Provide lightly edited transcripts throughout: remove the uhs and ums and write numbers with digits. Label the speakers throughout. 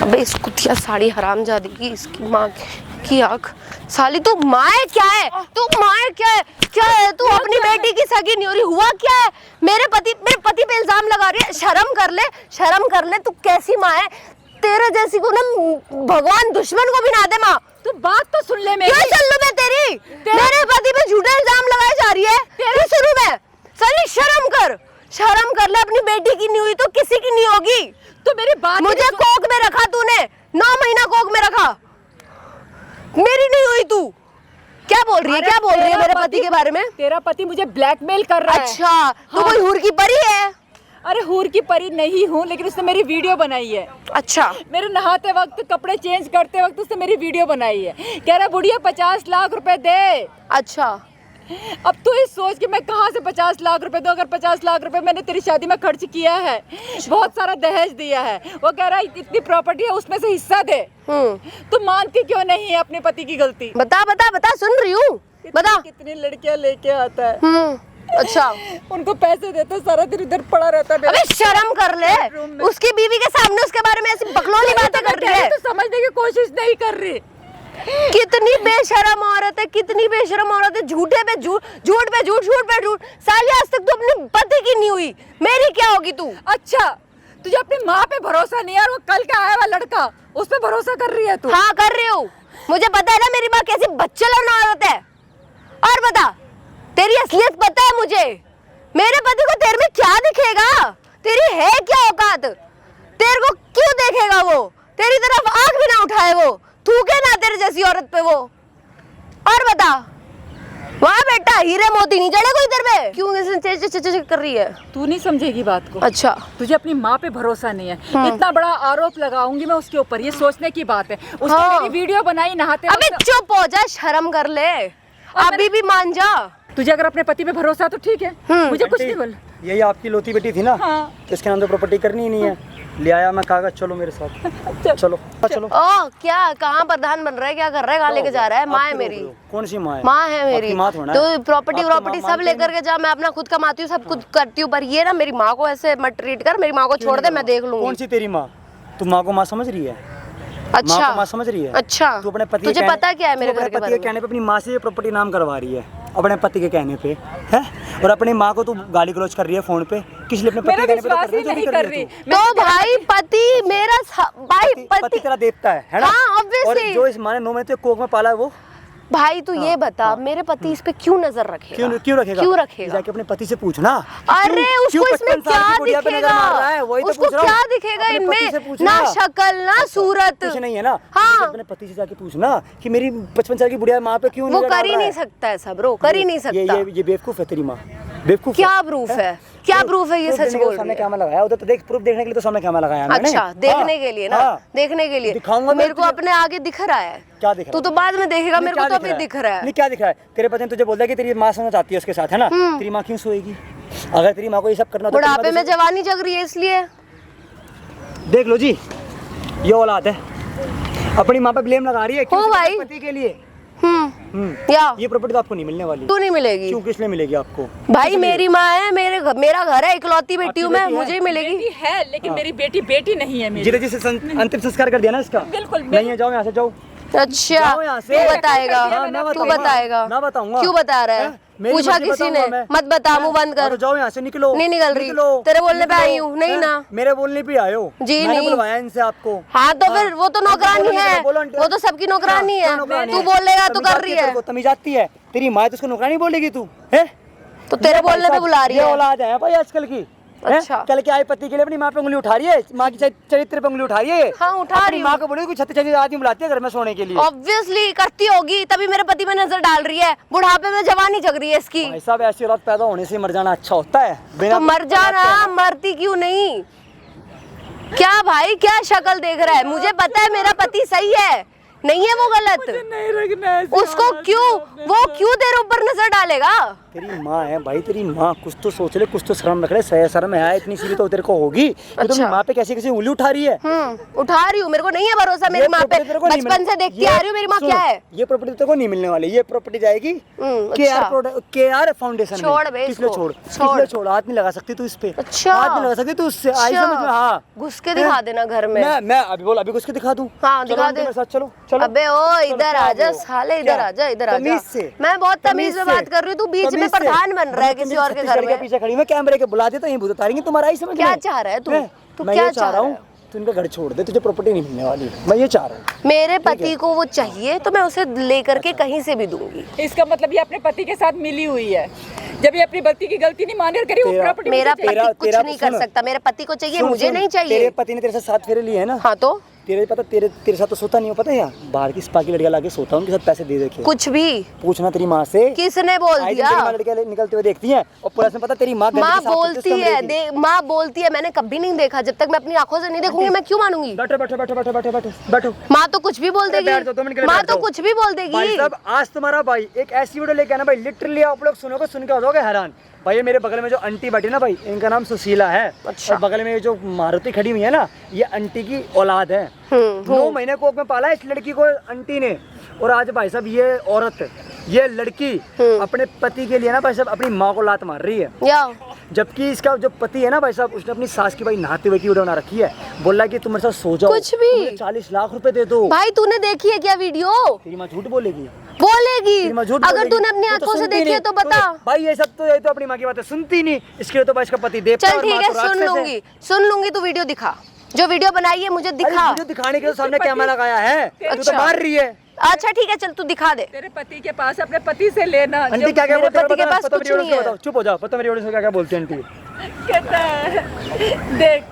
Speaker 1: अबे इस कुतिया साड़ी हरामजादी की, इसकी माँ की आँख। साली तू माँ है क्या है? तू माँ है क्या है? क्या है तू? अपनी बेटी की सगी नहीं हो रही, हुआ क्या है? मेरे पति पे इल्जाम लगा रही है। शर्म कर ले, शर्म कर ले। तू कैसी माँ है? तेरे जैसी को ना भगवान दुश्मन को भी ना दे माँ।
Speaker 2: तू बात तो सुन ले मेरी।
Speaker 1: क्यों सुन लूं मैं तेरी? मेरे पति पे झूठा इल्जाम लगाई जा रही है। क्यों सुनूं मैं? साली शर्म कर, शर्म कर ले। अपनी बेटी की नहीं हुई तो किसी की नहीं होगी।
Speaker 2: तो मेरी बात
Speaker 1: मुझे कोक में रखा तूने, 9 महीना कोक में रखा, मेरी नहीं हुई तू। क्या बोल रही है? क्या बोल रही है मेरे पति के बारे में?
Speaker 2: तेरा पति मुझे ब्लैकमेल कर रहा है।
Speaker 1: अच्छा तो कोई हूर की परी है?
Speaker 2: अरे हूर की परी नहीं हूँ, लेकिन उसने मेरी वीडियो बनाई है।
Speaker 1: अच्छा
Speaker 2: मेरे नहाते वक्त, कपड़े चेंज करते वक्त उसने मेरी वीडियो बनाई है। कह रहा बुढ़िया 50 लाख रुपए दे।
Speaker 1: अच्छा
Speaker 2: अब तू इस सोच कि मैं कहाँ से 50 लाख रुपए दूं? अगर 50 लाख रुपए मैंने तेरी शादी में खर्च किया है, बहुत सारा दहेज दिया है, वो कह रहा है इतनी प्रॉपर्टी है उसमें से हिस्सा दे। तू मानती क्यों नहीं है अपने पति की गलती?
Speaker 1: बता बता बता, सुन रही हूँ, बता।
Speaker 2: कितनी लड़कियां लेके आता है।
Speaker 1: अच्छा
Speaker 2: उनको पैसे देते, सारा दिन इधर पड़ा रहता है।
Speaker 1: अबे शर्म कर ले। उसकी बीवी के सामने उसके बारे में ऐसी बकलोली बातें कर रही है।
Speaker 2: तो समझने की कोशिश नहीं कर रही।
Speaker 1: कितनी बेशरम औरत है, कितनी बेशरम औरत है। झूठे पे झूठ, झूठ पे झूठ, झूठ पे झूठ। साली आज तक तू अपने पति की नहीं हुई, मेरी क्या होगी तू?
Speaker 2: अच्छा तुझे अपनी माँ पे भरोसा नहीं है, और वो कल का आया हुआ लड़का, उस पे भरोसा कर रही है तू?
Speaker 1: हाँ कर रही हूँ। मुझे पता है ना मेरी माँ कैसी बच्चेलर औरत है। और बता, तेरी असलियत पता है मुझे। मेरे पति को तेरे में क्या दिखेगा? तेरी है क्या औकात? तेरे को क्यों देखेगा वो? तेरी तरफ आंख भी ना उठाए वो, थूके ना तेरे जैसी औरत पे वो। और बता, वहाँ बेटा हीरे मोती नहीं जड़े कोई तेरे पे? क्यों ऐसे कर रही है?
Speaker 2: तू नहीं समझेगी बात को।
Speaker 1: अच्छा
Speaker 2: तुझे अपनी माँ पे भरोसा नहीं है। इतना बड़ा आरोप लगाऊंगी मैं उसके ऊपर, ये सोचने की बात है। उसने मेरी वीडियो बनाई नहाते
Speaker 1: अबे चुप हो जा, शर्म कर ले, अभी भी मान जा।
Speaker 2: तुझे अगर अपने पति पे भरोसा तो ठीक है, मुझे कुछ नहीं बोल।
Speaker 3: यही आपकी लोती बेटी थी ना?
Speaker 2: हाँ।
Speaker 3: तो इसके नाम तो प्रॉपर्टी करनी ही नहीं है। ले आया मैं कागज, चलो मेरे साथ। चलो चलो।
Speaker 1: ओ क्या, कहाँ प्रधान बन रहा है? क्या कर रहा है? कहाँ लेके जा रहा है? माँ है मेरी।
Speaker 3: कौन सी माँ है?
Speaker 1: माँ है मेरी। तो प्रॉपर्टी सब लेकर के जा, मैं अपना खुद कमाती हूँ, सब कुछ करती हूँ, पर ये ना मेरी माँ को ऐसे मत ट्रीट कर। मेरी माँ को छोड़ दे, मैं देख लूंगी।
Speaker 3: कौन सी तेरी माँ? तू माँ को माँ समझ रही है?
Speaker 1: अच्छा
Speaker 3: माँ समझ रही है?
Speaker 1: अच्छा
Speaker 3: तू अपने पति
Speaker 1: तुझे पता क्या है मेरे घर के
Speaker 3: पति के कहने पे अपनी माँ से ये प्रॉपर्टी नाम करवा रही है, अपने पति के कहने पे है। और अपनी माँ को तू गाली गलौज कर रही है फोन पे, किस लिए? अपने पति के कहने पे तो कर रही है।
Speaker 1: तो भाई पति मेरा, भाई
Speaker 3: पति तेरा देवता है ना?
Speaker 1: हाँ ऑब्वियसली।
Speaker 3: और जो इस माँ ने 9 महीने कोख में पाला है वो।
Speaker 1: भाई तू ये बता, मेरे पति इस पे क्यों नजर रखेगा?
Speaker 3: क्यों रखेगा?
Speaker 1: क्यों रखेगा?
Speaker 3: जाके अपने पति से पूछना।
Speaker 1: अरे उसको इसमें क्या दिखेगा? उसको क्या दिखेगा इनमें? ना शक्ल ना सूरत
Speaker 3: कुछ नहीं है ना?
Speaker 1: हाँ
Speaker 3: अपने पति से जाके पूछना कि मेरी 55 साल की बुढ़िया माँ पे क्यों
Speaker 1: वो कर ही नहीं सकता है सब, कर ही नहीं सकता।
Speaker 3: ये बेवकूफ है तेरी माँ, बेवकूफ।
Speaker 1: क्या प्रूफ है? क्या प्रूफ है? ये सच बोल रही है।
Speaker 3: कैमरा लगाया उधर तो देख, प्रूफ देखने के लिए तो सामने कैमरा लगाया मैंने।
Speaker 1: अच्छा देखने के लिए ना? देखने के लिए
Speaker 3: दिखाऊंगा।
Speaker 1: मेरे को अपने आगे दिख रहा है।
Speaker 3: क्या दिख रहा है?
Speaker 1: तू तो बाद में देखेगा, मेरे को तो अभी दिख रहा है।
Speaker 3: नहीं क्या दिख रहा है? तेरे पति ने तुझे बोल दिया कि तेरी माँ सोना चाहती है उसके साथ, है ना? तेरी माँ क्यों सोएगी? अगर तेरी माँ को ये सब करना तो
Speaker 1: बुढ़ापे में जवानी जग रही है इसलिए।
Speaker 3: देख लो जी, ये औलाद है, अपनी माँ पे ब्लेम लगा रही है क्यों?
Speaker 1: भाई
Speaker 3: पति के लिए।
Speaker 1: या
Speaker 3: ये प्रॉपर्टी तो आपको नहीं मिलने वाली।
Speaker 1: तू नहीं मिलेगी।
Speaker 3: क्यों? किस लिए मिलेगी आपको?
Speaker 1: भाई मेरी माँ है, मेरा घर है, इकलौती बेटी हूँ मैं, मुझे ही मिलेगी।
Speaker 2: बेटी है लेकिन मेरी बेटी नहीं है। मेरी
Speaker 3: जिसे अंतिम संस्कार कर दिया ना इसका।
Speaker 2: बिल्कुल
Speaker 3: नहीं है, जाओ यहाँ से, जाओ।
Speaker 1: अच्छा तू बताएगा? तू बताएगा?
Speaker 3: ना बताऊंगा।
Speaker 1: क्यों बता रहा है? पूछा किसी ने? मत बता, मुंह बंद कर।
Speaker 3: जाओ यहाँ से, निकलो।
Speaker 1: नहीं निकल रही, तेरे बोलने पे आई हूँ। नहीं ना,
Speaker 3: मेरे बोलने पे आए हो
Speaker 1: जी?
Speaker 3: मैंने
Speaker 1: नहीं
Speaker 3: बुलवाया इनसे आपको।
Speaker 1: हाँ तो फिर वो तो नौकरानी है, वो तो सबकी नौकरानी है। तू बोलेगा तो कर रही है।
Speaker 3: तमीज आती है? तेरी माँ तो उसको नौकरानी बोलेगी तू, है?
Speaker 1: तो तेरे बोलने पे बुला रही है।
Speaker 3: औलाद है भाई आजकल की।
Speaker 1: अच्छा
Speaker 3: कल के आए पति के लिए अपनी माँ पे उंगली उठा रही है, माँ की चरित्र पे उंगली उठा रही है।
Speaker 1: हाँ उठा रही
Speaker 3: माँ को बोले कोई 36 आदमी बुलाती है घर में सोने के लिए।
Speaker 1: ऑब्वियसली करती होगी, तभी मेरे पति में नजर डाल रही है। बुढ़ापे में जवानी जग रही है इसकी।
Speaker 3: भाई साहब ऐसी औरत पैदा होने से मर जाना अच्छा होता है।
Speaker 1: तो मर जाना, मरती क्यों नहीं? क्या भाई, क्या शक्ल देख रहा है? मुझे पता है मेरा पति सही है, नहीं है वो गलत।
Speaker 2: नहीं रखना है
Speaker 1: उसको क्यों, वो क्यों तेरे ऊपर नजर डालेगा?
Speaker 3: तेरी माँ है भाई, तेरी माँ, कुछ तो सोच ले, कुछ तो शर्म रख ले, सह शर्म है इतनी सी भी तो तेरे को होगी। तो
Speaker 1: अच्छा।
Speaker 3: तुम माँ पे कैसे कैसे उंगली उठा रही है?
Speaker 1: उठा रही हूँ, मेरे को नहीं है भरोसा मेरी माँ पे, बचपन से देखती आ रही हूँ मेरी माँ क्या है।
Speaker 3: ये प्रॉपर्टी तेरे को नहीं मिलने वाली, ये प्रॉपर्टी जाएगी केआर फाउंडेशन में।
Speaker 1: छोड़ बे
Speaker 3: किसने
Speaker 1: इसको,
Speaker 3: छोड़, किसने छोड़, हाथ नहीं लगा सकती तू इस पे,
Speaker 1: अच्छा।
Speaker 3: हाथ नहीं लगा सकती तू उससे, आई समझ में? हाँ,
Speaker 1: घुस के दिखा देना घर में।
Speaker 3: मैं अभी बोल, अभी घुस के दिखा दूं?
Speaker 1: हाँ,
Speaker 3: चलो
Speaker 1: दिखा
Speaker 3: आंटी
Speaker 1: दे।
Speaker 3: मेरे साथ चलो, चलो।
Speaker 1: अबे ओ इधर आजा साले, इधर आजा, इधर आजा।
Speaker 3: तमीज से,
Speaker 1: मैं बहुत तमीज में बात कर रही हूँ, तू बीच में प्रधान बन रहा है किसी और के घर में।
Speaker 3: पीछे खड़ी मैं कैमरे के बुला देता, यहीं भूत उतारेंगे तुम्हारा, ही समझ में?
Speaker 1: क्या चाह रहा है तू? तू
Speaker 3: मैं
Speaker 1: क्या
Speaker 3: ये चाह रहा हूँ तू इनका घर छोड़ दे, तुझे प्रॉपर्टी नहीं मिलने वाली, मैं ये चाह रहा हूँ।
Speaker 1: मेरे पति को वो चाहिए तो मैं उसे लेकर के कहीं से भी दूंगी।
Speaker 2: इसका मतलब ये अपने पति के साथ मिली हुई है, जब ये अपनी पति की गलती नहीं माने करी वो प्रॉपर्टी
Speaker 1: मेरा पति कुछ नहीं कर सकता, मेरे पति को चाहिए, मुझे नहीं चाहिए।
Speaker 3: तेरे पति ने तेरे साथ 7 फेरे लिए है ना?
Speaker 1: हाँ तो
Speaker 3: तेरे पता, तेरे साथ तो सोता नहीं हो, पता है यार, बाहर की स्पा की लड़कियां लाके सोता हूं, उनके साथ पैसे दे देखे।
Speaker 1: कुछ भी
Speaker 3: पूछना तेरी माँ से,
Speaker 1: किसने बोल दिया?
Speaker 3: लड़कियां निकलते हुए देखती हैं और पुलिस में पता तेरी माँ
Speaker 1: माँ बोलती है, माँ बोलती है, मैंने कभी नहीं देखा, जब तक मैं अपनी आंखों से नहीं देखूंगी मैं क्यों मानूंगी?
Speaker 3: बैठो बैठो बैठो बैठो बैठो बैठो बैठो।
Speaker 1: माँ तो कुछ भी बोल देगी, माँ तो कुछ भी बोल
Speaker 3: भाई
Speaker 1: देगी।
Speaker 3: साहब, आज तुम्हारा भाई एक ऐसी वीडियो लेके आना भाई, लिटरली आप लोग सुनोगे, सुन के हो जाओगे हैरान। भाई ये मेरे बगल में जो आंटी बैठी ना भाई, इनका नाम सुशीला है।
Speaker 1: अच्छा।
Speaker 3: और बगल में जो मारुति खड़ी हुई है ना, ये आंटी की औलाद है। 9 महीने कोख में पाला है इस लड़की को आंटी ने। और आज भाई साहब ये औरत, ये लड़की अपने पति के लिए ना भाई साहब अपनी माँ को लात मार रही है, जबकि इसका जो पति है ना भाई साहब, उसने अपनी सास की भाई नहाते हुए की वीडियो बना रखी है, बोला कि तुम मेरे साथ सो जाओ,
Speaker 1: कुछ भी।
Speaker 3: तुम्हें 40 लाख रुपए दे दो।
Speaker 1: भाई तूने देखी है क्या वीडियो?
Speaker 3: तेरी माँ झूठ बोलेगी,
Speaker 1: बोलेगी।
Speaker 3: तेरी माँ झूठ
Speaker 1: अगर
Speaker 3: बोलेगी।
Speaker 1: तूने अपनी
Speaker 3: तू
Speaker 1: आंखों से
Speaker 3: सुनती
Speaker 1: देखी है
Speaker 3: नहीं।
Speaker 1: तो बता।
Speaker 3: भाई ये सब तो, ये तो अपनी माँ की बातें सुनती नहीं, इसके लिए तो भाई इसका पति देवता
Speaker 1: चल
Speaker 3: और
Speaker 1: ठीक
Speaker 3: माँ
Speaker 1: है,
Speaker 3: तो राक्षस है।
Speaker 1: सुन लूंगी, तू वीडियो दिखा, जो वीडियो बनाई है मुझे दिखा।
Speaker 3: वीडियो दिखाने के सामने कैमरा लगाया है, तू तो
Speaker 1: अच्छा।
Speaker 3: मार रही है।
Speaker 1: अच्छा ठीक है, चल तू दिखा दे।
Speaker 2: तेरे पति के पास अपने पति से लेना।
Speaker 3: आंटी क्या क्या
Speaker 1: मेरे
Speaker 3: बोलती है?
Speaker 1: पति के
Speaker 3: बताओ,
Speaker 1: पास
Speaker 3: पता
Speaker 1: कुछ
Speaker 3: मेरी
Speaker 1: नहीं
Speaker 3: ऑडियंस को
Speaker 1: है।
Speaker 3: बताओ, चुप हो जाओ, पता मेरी ऑडियंस को क्या क्या बोलती है आंटी।
Speaker 2: कहता है देख,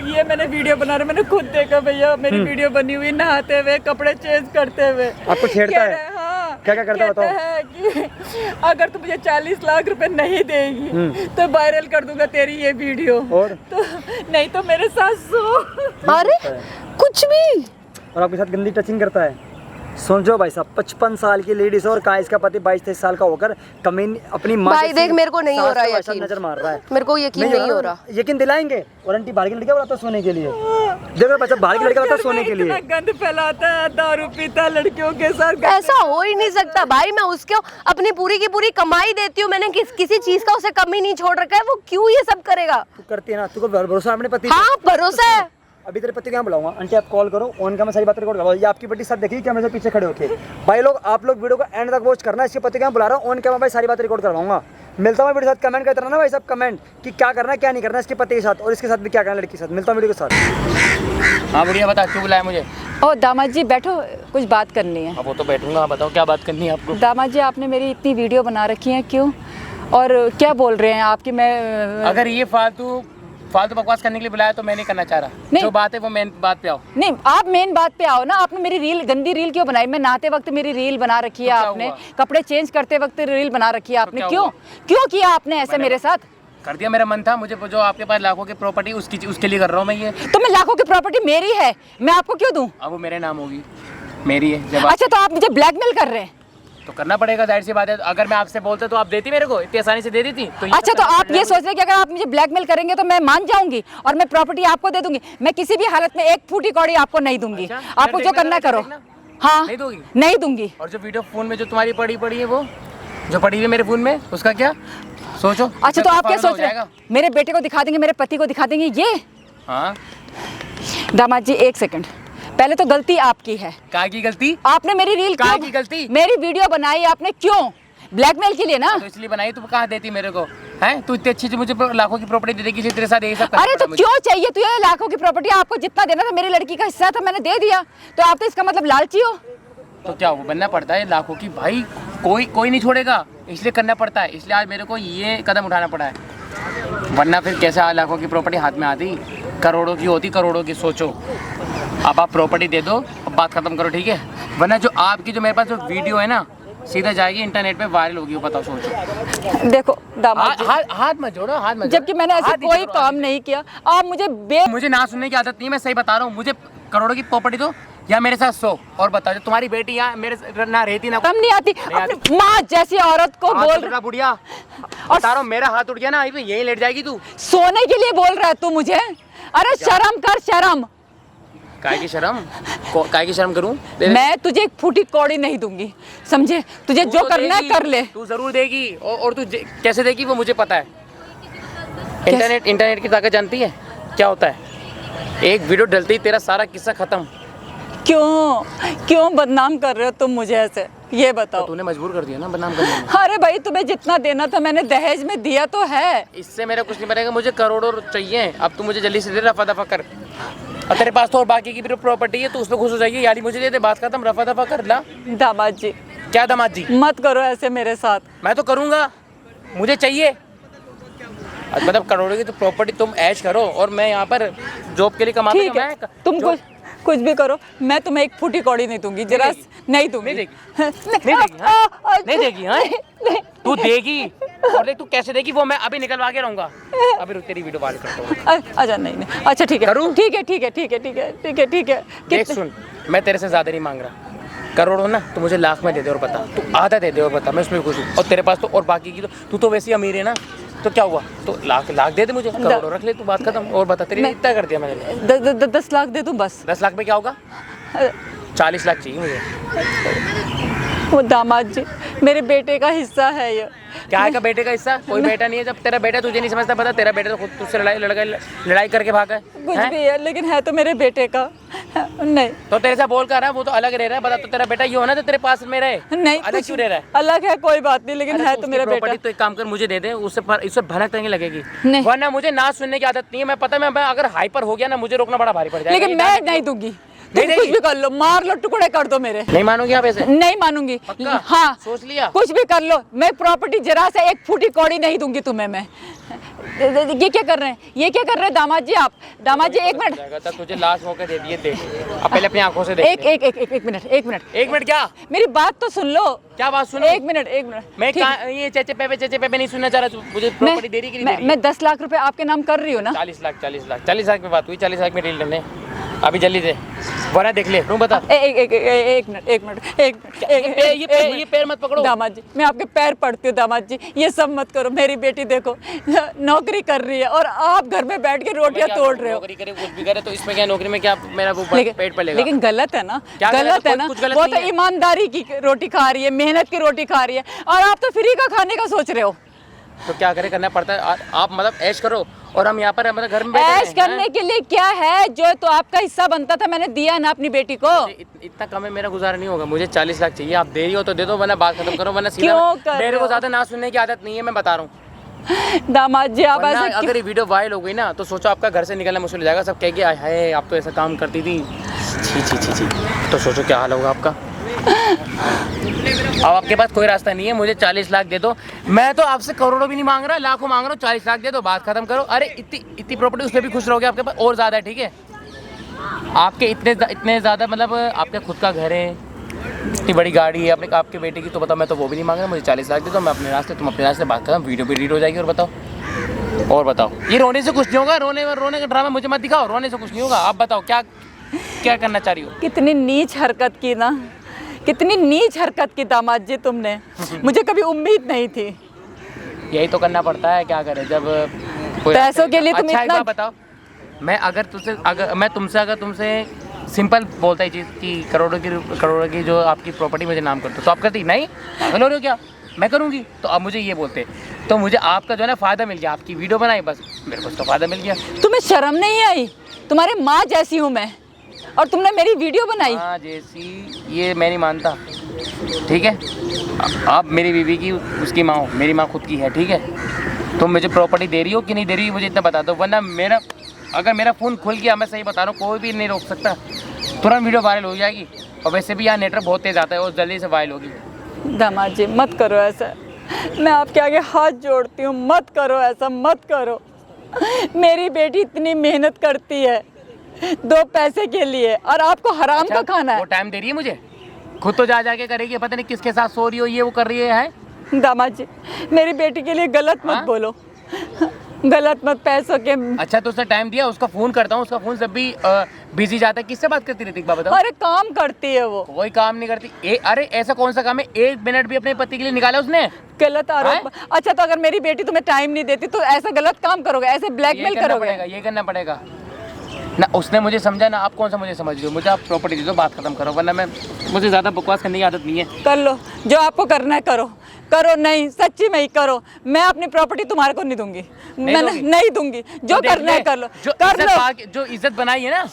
Speaker 2: ये मैंने वीडियो बना रहा, मैंने खुद देखा भैया, मेरी वीडियो बनी हुई नहाते हुए, कपड़े चेंज करते हुए।
Speaker 3: आपको छेड़ता है?
Speaker 2: हाँ,
Speaker 3: क्या क्या करता है बताओ।
Speaker 2: है कि अगर तू मुझे 40 लाख रुपए नहीं देगी तो वायरल कर दूंगा तेरी ये वीडियो।
Speaker 3: और
Speaker 2: तो नहीं तो मेरे साथ सो।
Speaker 1: अरे कुछ भी।
Speaker 3: और आपके साथ गंदी टचिंग करता है। समझो भाई साहब, 55 साल की लेडीज और का इसका पति 22-23 साल का होकर कमीन अपनी माँ
Speaker 1: भाई देख, मेरे को नहीं हो रहा यकीन,
Speaker 3: नजर मार रहा है।
Speaker 1: मेरे को यकीन नहीं हो रहा।
Speaker 3: यकीन दिलाएंगे। और आंटी बाहर की लड़कियां बुलाता है सोने के लिए, देखो बच्चा बाहर की लड़कियां बुलाता है सोने के लिए।
Speaker 2: इतना गंद फैलाता है, दारू पीता लड़कियों के साथ।
Speaker 1: ऐसा हो ही नहीं सकता भाई, मैं उसको अपनी पूरी की पूरी कमाई देती हूँ, मैंने किसी चीज का उसे कमी नहीं छोड़ रखा है, वो क्यों ये सब करेगा?
Speaker 3: तू करती है ना, तुझको भरोसा है अपने पति पे?
Speaker 1: हाँ भरोसा है।
Speaker 3: अभी तेरे पति को यहाँ बुलाऊंगा। आंटी आप कॉल करो, ऑन कैमरा सारी बातें रिकॉर्ड करवाओ। ये आपकी बेटी सब देखिए कैमरे से पीछे खड़े होके। भाई लोग, आप लोग वीडियो को एंड तक वॉच करना। इसके पति को यहाँ बुला रहा हूँ, ऑन कैमरा भाई सारी बातें रिकॉर्ड करवाऊंगा। मिलता हूँ वीडियो के साथ, कमेंट करते रहना भाई सब, कमेंट कि क्या करना है क्या नहीं करना इसके पति के साथ, और इसके साथ भी क्या करना लड़की के साथ। मिलता हूँ वीडियो के साथ।
Speaker 4: हाँ बढ़िया, बता क्यों बुलाया मुझे?
Speaker 2: ओ दामाद जी बैठो, कुछ बात करनी है।
Speaker 4: अब वो तो बैठूंगा, बताओ क्या बात करनी है आपको?
Speaker 2: दामाद जी आपने मेरी इतनी वीडियो बना रखी है, क्यों और क्या बोल रहे हैं आपकी? मैं
Speaker 4: अगर ये फालतू बकवास करने के लिए बुलाया तो मैं नहीं करना चाह रहा।
Speaker 2: नहीं।
Speaker 4: जो बात है वो मेन बात पे आओ।
Speaker 2: नहीं, आप मेन बात पे आओ ना। आपने मेरी रील, गंदी रील क्यों बनाई? मैं नहाते वक्त मेरी रील बना रखी है
Speaker 4: तो क्या
Speaker 2: आपने,
Speaker 4: हुआ?
Speaker 2: कपड़े चेंज करते वक्त रील बना रखी है आपने,
Speaker 4: क्या
Speaker 2: क्यों
Speaker 4: हुआ?
Speaker 2: क्यों किया आपने ऐसे मेरे साथ?
Speaker 4: कर दिया, मेरा मन था, मुझे जो आपके पास लाखों की प्रॉपर्टी उसके लिए कर रहा हूँ मैं ये।
Speaker 2: तो मैं लाखों की प्रॉपर्टी मेरी है, मैं आपको क्यों दूं?
Speaker 4: अब वो मेरे नाम होगी, मेरी है। जब
Speaker 2: अच्छा, तो आप मुझे ब्लैकमेल कर रहे हैं?
Speaker 4: तो करना पड़ेगा, जाहिर सी बात है। अगर मैं आपसे बोलता तो आप देती मेरे को, इतनी आसानी से दे देती? तो ये
Speaker 2: अच्छा,
Speaker 4: सब
Speaker 2: तो
Speaker 4: करना
Speaker 2: आप ये
Speaker 4: पड़ेगा
Speaker 2: सोच रहे हैं कि अगर आप मुझे ब्लैकमेल करेंगे तो मैं मान जाऊंगी और मैं प्रॉपर्टी आपको दे दूंगी? मैं किसी भी हालत में एक फूटी कौड़ी आपको नहीं दूंगी।
Speaker 4: अच्छा,
Speaker 2: आपको
Speaker 4: फिर
Speaker 2: जो
Speaker 4: देखना
Speaker 2: करना
Speaker 4: जरा,
Speaker 2: करो।
Speaker 4: देखना।
Speaker 2: हाँ,
Speaker 4: नहीं दोगी?
Speaker 2: नहीं दूंगी।
Speaker 4: और जो वीडियो फोन में जो तुम्हारी पड़ी है, वो जो पड़ी हुई है मेरे फोन में, उसका क्या सोचो?
Speaker 2: अच्छा, तो आप क्या
Speaker 4: फायदा हो
Speaker 2: सोच रहे हैं?
Speaker 4: जाएगा।
Speaker 2: मेरे बेटे को दिखा देंगे, मेरे पति को दिखा देंगे ये?
Speaker 4: हाँ,
Speaker 2: दामाद जी एक सेकंड, पहले तो गलती आपकी है।
Speaker 4: क्या की गलती?
Speaker 2: आपने मेरी रील
Speaker 4: कहाँ
Speaker 2: क्यों,
Speaker 4: की गलती?
Speaker 2: मेरी वीडियो बनाई आपने क्यों? ब्लैकमेल के लिए ना?
Speaker 4: तो इसलिए बनाई, तू कहाँ देती मेरे को? हैं, तू इतनी अच्छी मुझे लाखों की प्रॉपर्टी दे देगी, इसलिए तेरे साथ यही सब करना
Speaker 2: अरे तो
Speaker 4: पड़ा मुझे।
Speaker 2: क्यों चाहिए तुझे लाखों की प्रॉपर्टी? आपको जितना देना था, मेरी लड़की का हिस्सा था, मैंने दे दिया। तो आप तो इसका मतलब लालची हो।
Speaker 4: तो क्या वो बनना पड़ता है लाखों की? भाई कोई नहीं छोड़ेगा, इसलिए करना पड़ता है। इसलिए आज मेरे को ये कदम उठाना पड़ा है, वरना फिर कैसे आज लाखों की प्रॉपर्टी हाथ में आती? करोड़ों की होती, करोड़ों की। सोचो, अब आप प्रॉपर्टी दे दो, अब बात खत्म करो, ठीक है? वरना जो आपकी जो मेरे पास जो वीडियो है ना, सीधा जाएगी इंटरनेट पे वायरल होगी, वो बताओ सोचो।
Speaker 2: देखो दामाद जी,
Speaker 4: हाथ मत जोड़ो, हाथ मत जोड़ो।
Speaker 2: जबकि मैंने ऐसा
Speaker 4: हाथ नहीं
Speaker 2: कोई
Speaker 4: जोड़ो,
Speaker 2: काम नहीं किया। आप मुझे
Speaker 4: ना सुनने की आदत नहीं है, मैं सही बता रहा हूँ। मुझे करोड़ों की प्रॉपर्टी दो या मेरे साथ सो, और बताओ जो तुम्हारी बेटी यहाँ मेरे ना रहती ना
Speaker 2: कम नहीं आती, अपनी माँ जैसी औरत को
Speaker 4: हाथ
Speaker 2: बोल
Speaker 4: उठ रहा बुढ़िया, बता रहा हूँ मेरा हाथ उठ गया ना, यही लेट जाएगी तू।
Speaker 2: सोने के लिए बोल रहा है तू मुझे? अरे शर्म कर, शर्म।
Speaker 4: काय की शर्म करूं?
Speaker 2: मैं तुझे एक फूटी कौड़ी नहीं दूंगी, समझे? तुझे
Speaker 4: तू
Speaker 2: जो
Speaker 4: तो
Speaker 2: करना है
Speaker 4: देगी,
Speaker 2: कर ले।
Speaker 4: तू जरूर देगी, और तू कैसे देगी वो मुझे पता है। इंटरनेट की ताकत जानती है क्या होता है? एक वीडियो डलती तेरा सारा किस्सा खत्म।
Speaker 2: क्यों बदनाम कर रहे हो तुम मुझे ऐसे, ये बताओ।
Speaker 4: तो तूने मजबूर कर दिया ना बदनाम करने में।
Speaker 2: अरे भाई तुम्हें जितना देना था मैंने दहेज में दिया तो है।
Speaker 4: इससे मेरा कुछ नहीं बनेगा, मुझे करोड़ों चाहिए। अब तू मुझे जल्दी से दे, रफा दफा कर। और तेरे पास तो और बाकी की भी प्रॉपर्टी है, तो उसमें खुश हो जाएगी। यानी मुझे दे दे, बात खत्म, रफा दफा कर ला।
Speaker 2: दामाद जी,
Speaker 4: क्या दामाद जी?
Speaker 2: मत करो ऐसे मेरे साथ।
Speaker 4: मैं तो करूँगा, मुझे चाहिए। मतलब करोड़ों की तो प्रॉपर्टी तुम ऐश करो, और मैं यहाँ पर जॉब के लिए कमाता हूँ।
Speaker 2: ठीक है, तुम कुछ भी करो, मैं तुम्हें एक फूटी कौड़ी नहीं दूंगी, जरा नहीं दूंगी।
Speaker 4: नहीं देगी, हाँ? तू देगी, और देख तू कैसे देगी वो मैं अभी निकलवा के रहूंगा। अभी रुक, तेरी वीडियो वायरल करता हूँ।
Speaker 2: अच्छा नहीं, अच्छा ठीक है,
Speaker 4: करूँ?
Speaker 2: ठीक है।
Speaker 4: देख सुन, मैं तेरे से ज्यादा नहीं मांग रहा। करोड़ हो ना तो मुझे लाख में दे दे, और बता तू आधा दे दे, और बता मैं उसमें खुश हूँ। और तेरे पास तो और बाकी की तो तू तो वैसे ही अमीर है ना, तो क्या हुआ? तो लाख दे दे मुझे, करोड़ों रख ले तू, बात खत्म। और बता, तेरी इतना कर दिया मैंने।
Speaker 2: 10 लाख दे दूं बस।
Speaker 4: 10 लाख में क्या होगा? 40 लाख चाहिए मुझे।
Speaker 2: वो दामाद जी, मेरे बेटे का हिस्सा है ये।
Speaker 4: क्या है का बेटे का हिस्सा? कोई बेटा नहीं है। जब तेरा बेटा तुझे नहीं समझता, पता तेरा बेटा तो खुद तुझसे लड़ाई करके भागा है।
Speaker 2: कुछ भी है, लेकिन है तो मेरे बेटे का नहीं।
Speaker 4: तो तेरे से बोल कर रहा है, वो तो अलग रह रहा है। बता, तो तेरा बेटा ये हो ना तो तेरे पास में रहे,
Speaker 2: नहीं
Speaker 4: अलग क्यों रह रहा है?
Speaker 2: अलग है कोई बात नहीं, लेकिन है तो मेरा बेटा।
Speaker 4: तो एक काम कर, मुझे दे दे, उससे भनक नहीं लगेगी।
Speaker 2: नहीं।
Speaker 4: वरना मुझे ना सुनने की आदत नहीं है। मैं पता है, मैं अगर हाइपर हो गया ना, मुझे रोकना बड़ा भारी पड़ जाएगा।
Speaker 2: लेकिन मैं नहीं दूंगी, तुम कुछ भी कर लो, मार लो, टुकड़े कर दो मेरे।
Speaker 4: नहीं मानोगी आप ऐसे?
Speaker 2: नहीं मानूंगी।
Speaker 4: पक्का?
Speaker 2: हाँ,
Speaker 4: सोच लिया?
Speaker 2: कुछ भी कर लो, मैं प्रॉपर्टी जरा से एक फूटी कौड़ी नहीं दूंगी तुम्हें मैं। ये क्या कर रहे हैं दामाद जी? आप दामाद जी, एक मिनट,
Speaker 4: तुझे लास्ट मौका दे दिए, देख अब पहले अपनी आंखों से देख।
Speaker 2: एक मिनट
Speaker 4: क्या?
Speaker 2: मेरी बात तो सुन लो।
Speaker 4: क्या बात सुनो?
Speaker 2: एक मिनट।
Speaker 4: मैं ये चेचे पेपे नहीं सुनना चाह रहा। मुझे प्रॉपर्टी दे रही कि नहीं दे रही?
Speaker 2: मैं 10 लाख रुपए आपके नाम कर रही हूँ ना।
Speaker 4: 40 लाख में बात हुई, 40 लाख में डील करने। अभी जल्दी से वरना देख ले, तू बता।
Speaker 2: एक मिनट।
Speaker 4: ये पैर मत पकड़ो
Speaker 2: दामाद जी, मैं आपके पैर पड़ती हूँ दामाद जी, ये सब मत करो। मेरी बेटी देखो नौकरी कर रही है और आप घर में बैठ के रोटियां तोड़ रहे हो।
Speaker 4: नौकरी करे कुछ भी करे तो इसमें क्या, नौकरी में क्या मेरा वो पेट पलेगा?
Speaker 2: लेकिन गलत है ना,
Speaker 4: क्या
Speaker 2: गलत है ना? वो तो
Speaker 4: है।
Speaker 2: ईमानदारी की रोटी खा रही है, मेहनत की रोटी खा रही है, और आप तो फ्री का खाने का सोच रहे हो।
Speaker 4: तो क्या करे, करना पड़ता है। आप मतलब ऐश करो, और हम यहाँ पर मतलब घर में बैठे
Speaker 2: ऐश करने के लिए क्या है? जो तो आपका हिस्सा बनता था मैंने दिया ना अपनी बेटी को।
Speaker 4: इतना कम है, मेरा गुजारा नहीं होगा। मुझे 40 लाख चाहिए। आप दे रही हो तो दे दो, वरना बात खत्म करो, वरना सीधा। मेरे को ज्यादा ना सुनने की आदत नहीं है, मैं बता रहा हूँ।
Speaker 2: दामाद जी, आप ऐसा
Speaker 4: अगर ये वीडियो वायरल हो गई ना, तो सोचो आपका घर से निकलना मुश्किल हो जाएगा। सब कहेंगे हाय आप तो ऐसा काम करती थी, छी। तो सोचो क्या हाल होगा आपका। अब आपके पास कोई रास्ता नहीं है। मुझे 40 लाख दे दो। मैं तो आपसे करोड़ों भी नहीं मांग रहा, लाखों मांग रहा हूँ। 40 लाख दे दो, बात खत्म करो। अरे इतनी प्रॉपर्टी, उसमें भी खुश रहोगे। आपके पास और ज्यादा है, ठीक है? आपके इतने ज्यादा, मतलब आपका खुद का घर है, इतनी बड़ी गाड़ी है आपके बेटे की, तो बताओ मैं तो वो भी नहीं मांग रहा। मुझे 40 लाख दे दो, मैं अपने रास्ते, तुम अपने रास्ते, बात खत्म। वीडियो भी डिलीट हो जाएगी। और बताओ ये रोने से कुछ नहीं होगा। रोने का ड्रामा मुझे मत दिखाओ, रोने से कुछ नहीं होगा। आप बताओ क्या करना चाह रही हो?
Speaker 2: कितनी नीच हरकत की ना, कितनी नीच हरकत की दामाद जी तुमने। मुझे कभी उम्मीद नहीं थी।
Speaker 4: यही तो करना पड़ता है, क्या करें जब
Speaker 2: पैसों के लिए तुम
Speaker 4: अच्छा,
Speaker 2: इतना।
Speaker 4: बताओ, मैं तुमसे सिंपल बोलता ही चीज़ कि करोड़ों की जो आपकी प्रॉपर्टी मुझे नाम कर दो, तो आप करती नहीं? पागल हो रहे हो क्या? मैं करूँगी। तो अब मुझे ये बोलते, तो मुझे आपका जो है ना फ़ायदा मिल गया। आपकी वीडियो बनाई, बस मेरे को उसका फ़ायदा मिल गया।
Speaker 2: तुम्हें शर्म नहीं आई? तुम्हारी माँ जैसी हूँ मैं, और तुमने मेरी वीडियो बनाई।
Speaker 4: हाँ जैसी, ये मैं नहीं मानता, ठीक है? आप मेरी बीवी की उसकी माँ हो, मेरी माँ खुद की है, ठीक है? तुम मुझे प्रॉपर्टी दे रही हो कि नहीं दे रही हो मुझे इतना बता दो, वरना अगर मेरा फ़ोन खुल गया, मैं सही बता रहा हूँ, कोई भी नहीं रोक सकता। तुरंत वीडियो वायरल हो जाएगी। और वैसे भी यहाँ नेटवर्क बहुत तेज़ आता है, और जल्दी से वायरल होगी।
Speaker 2: दामाद जी मत करो ऐसा, मैं आपके आगे हाथ जोड़ती हूँ, मत करो ऐसा, मत करो। मेरी बेटी इतनी मेहनत करती है 2 पैसे के लिए, और आपको हराम का खाना है।
Speaker 4: वो टाइम दे रही है मुझे? खुद तो जा जाके करेगी, पता नहीं किसके साथ सो रही हो, ये वो कर रही है।
Speaker 2: दामाद जी मेरी बेटी के लिए गलत मत
Speaker 4: हाँ?
Speaker 2: बोलो, गलत मत पैसों के।
Speaker 4: अच्छा तो उसने टाइम दिया, उसका फोन करता हूँ, उसका फोन जब भी बिजी जाता है। किससे बात करती रहती है बताओ?
Speaker 2: अरे काम करती है वो।
Speaker 4: कोई काम नहीं करती। अरे ऐसा कौन सा काम है 1 मिनट भी अपने पति के लिए निकाला उसने?
Speaker 2: गलत आरोप। अच्छा तो अगर मेरी बेटी तुम्हें टाइम नहीं देती तो ऐसा गलत काम करोगे, ऐसे ब्लैकमेल करोगे?
Speaker 4: ये करना पड़ेगा ना। उसने मुझे समझा ना, आप कौन सा मुझे समझ रहे हो? मुझे आप प्रॉपर्टी दे दो, बात खत्म करो, वरना मुझे ज़्यादा बकवास करने की आदत नहीं है।
Speaker 2: कर लो जो आपको करना है, करो करो। नहीं सच्ची में ही करो, मैं अपनी प्रॉपर्टी तुम्हारे को नहीं दूंगी, मैं नहीं दूंगी। जो
Speaker 4: तो
Speaker 2: करना है कर लो, कर लो।
Speaker 4: जो इज्जत बनाई है ना